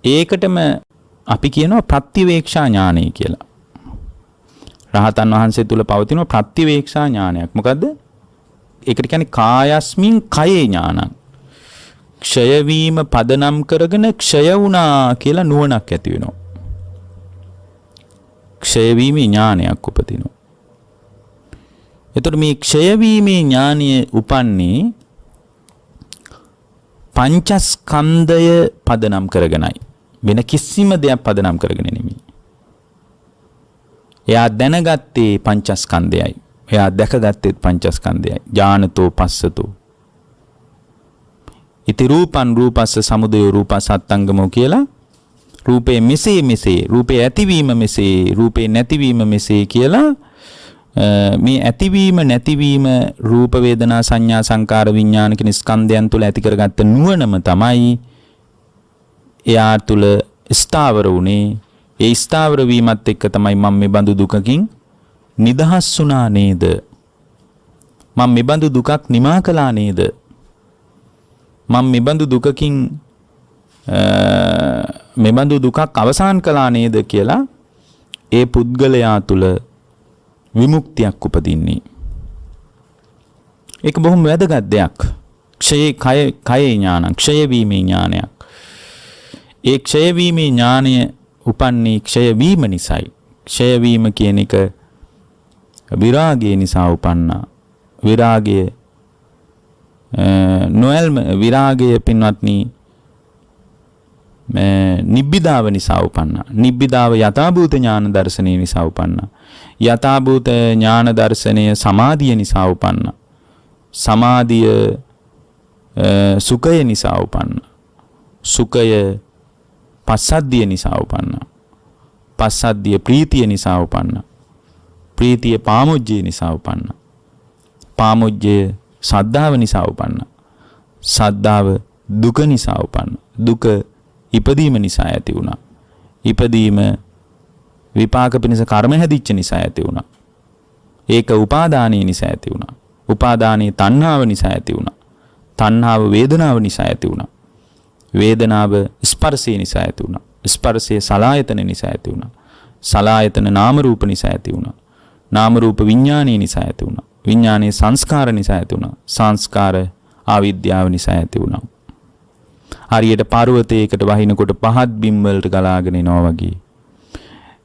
A: ඒකටම අපි කියනවා ප්‍රතිවේක්ෂා ඥානය කියලා. රහතන් වහන්සේ තුල පවතින ප්‍රතිවේක්ෂා ඥානයක්. මොකද්ද? ඒකට කියන්නේ කායස්මින් කයේ ඥානං. ක්ෂය වීම පදනම් කරගෙන ක්ෂය වුණා කියලා නුවණක් ඇති වෙනවා. ක්ෂය වීමේ ඥානයක් උපදිනවා. එතකොට මේ ක්ෂය වීමේ ඥානය උපන්නේ පංචස්කන්ධය පදනම් කරගෙනයි. වෙන කිසිම දෙයක් පදනම් කරගෙන නෙමෙයි. එයා දැනගත්තේ පංචස්කන්ධයයි. එයා දැකගත්තේ පංචස්කන්ධයයි. ඥානතෝ පස්සතෝ. ඉති රූපං රූපස්ස සමුදය රූපසත්තංගමෝ කියලා රූපේ මෙසේ රූපේ ඇතිවීම මෙසේ රූපේ නැතිවීම මෙසේ කියලා මේ ඇතිවීම නැතිවීම රූප වේදනා සංඥා සංකාර විඥාන කියන ස්කන්ධයන් තුල ඇති කරගත්ත නුවණම තමයි එයා තුල ස්ථාවර වුණේ. ඒ ස්ථාවර වීමත් එක්ක තමයි මම මේ බඳු දුකකින් නිදහස් වුණා නේද? මම මේ බඳු දුකක් නිමා කළා නේද? මම මේ බඳු දුකකින් මේ බඳු දුකක් අවසන් කළා නේද කියලා ඒ පුද්ගලයා තුල විමුක්තියක් උපදින්නේ. ඒක බොහොම වැදගත් දෙයක්. කයේ ඥානං, ක්ෂය වීමේ ඥානයක්. ඒ ක්ෂය වීමේ ඥානය උපන්නේ ක්ෂය වීම නිසායි. ක්ෂය වීම කියන එක විරාගය නිසා උපන්නා. විරාගය නොයල්ම විරාගය පින්වත්නි නිබ්බිදාව නිසා උපන්නා. නිබ්බිදාව යථාභූත ඥාන දර්ශනය නිසා උපන්නා. යථාභූත ඥාන දර්ශනය සමාධිය නිසා උපන්නා. සමාධිය සුඛය නිසා උපන්නා. සුඛය පස්සද්ධිය නිසා උපන්නා. පස්සද්ධිය ප්‍රීතිය නිසා උපන්නා. ප්‍රීතිය පාමුජ්ජය නිසා උපන්නා. පාමුජ්ජය සද්ධාව නිසා උපන්නා. සද්ධාව දුක නිසා උපන්නා. දුක ඉපදීම නිසා ඇති වුණා. ඉපදීම විපාක පිණිස කර්ම හැදිච්ච නිසා ඇති වුණා. ඒක උපාදානීය නිසා ඇති වුණා. උපාදානීය තණ්හාව නිසා ඇති වුණා. තණ්හාව වේදනාව නිසා ඇති වුණා. වේදනාව ස්පර්ශය නිසා ඇති වුණා. ස්පර්ශය සලආයතන නිසා ඇති වුණා. සලආයතන නාම රූප නිසා ඇති වුණා. නාම රූප විඥානීය නිසා ඇති වුණා. විඥානීය සංස්කාර නිසා ඇති වුණා. සංස්කාර ආවිද්‍යාව නිසා ඇති වුණා. හරියට පර්වතයකට වහිනකොට පහත් බිම් වලට ගලාගෙන එනවා වගේ.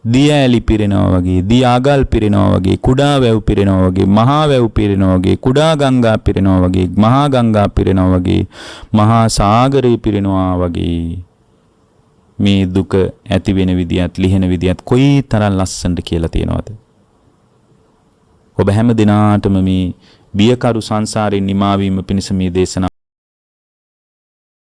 A: දිය ඇලි පිරෙනවා වගේ, දිය අගල් පිරෙනවා වගේ, කුඩා වැව් පිරෙනවා වගේ, මහා වැව් පිරෙනවා වගේ, කුඩා ගංගා පිරෙනවා වගේ, මහා ගංගා පිරෙනවා වගේ, මහා සාගරය පිරෙනවා වගේ. මේ දුක ඇති වෙන විදියත් ලිහෙන විදියත් කොයි තරම් ලස්සනට කියලා තියෙනවද? ඔබ හැම දිනාටම මේ බියකරු සංසාරේ නිමාවීම පිණිස මේ දේශනාව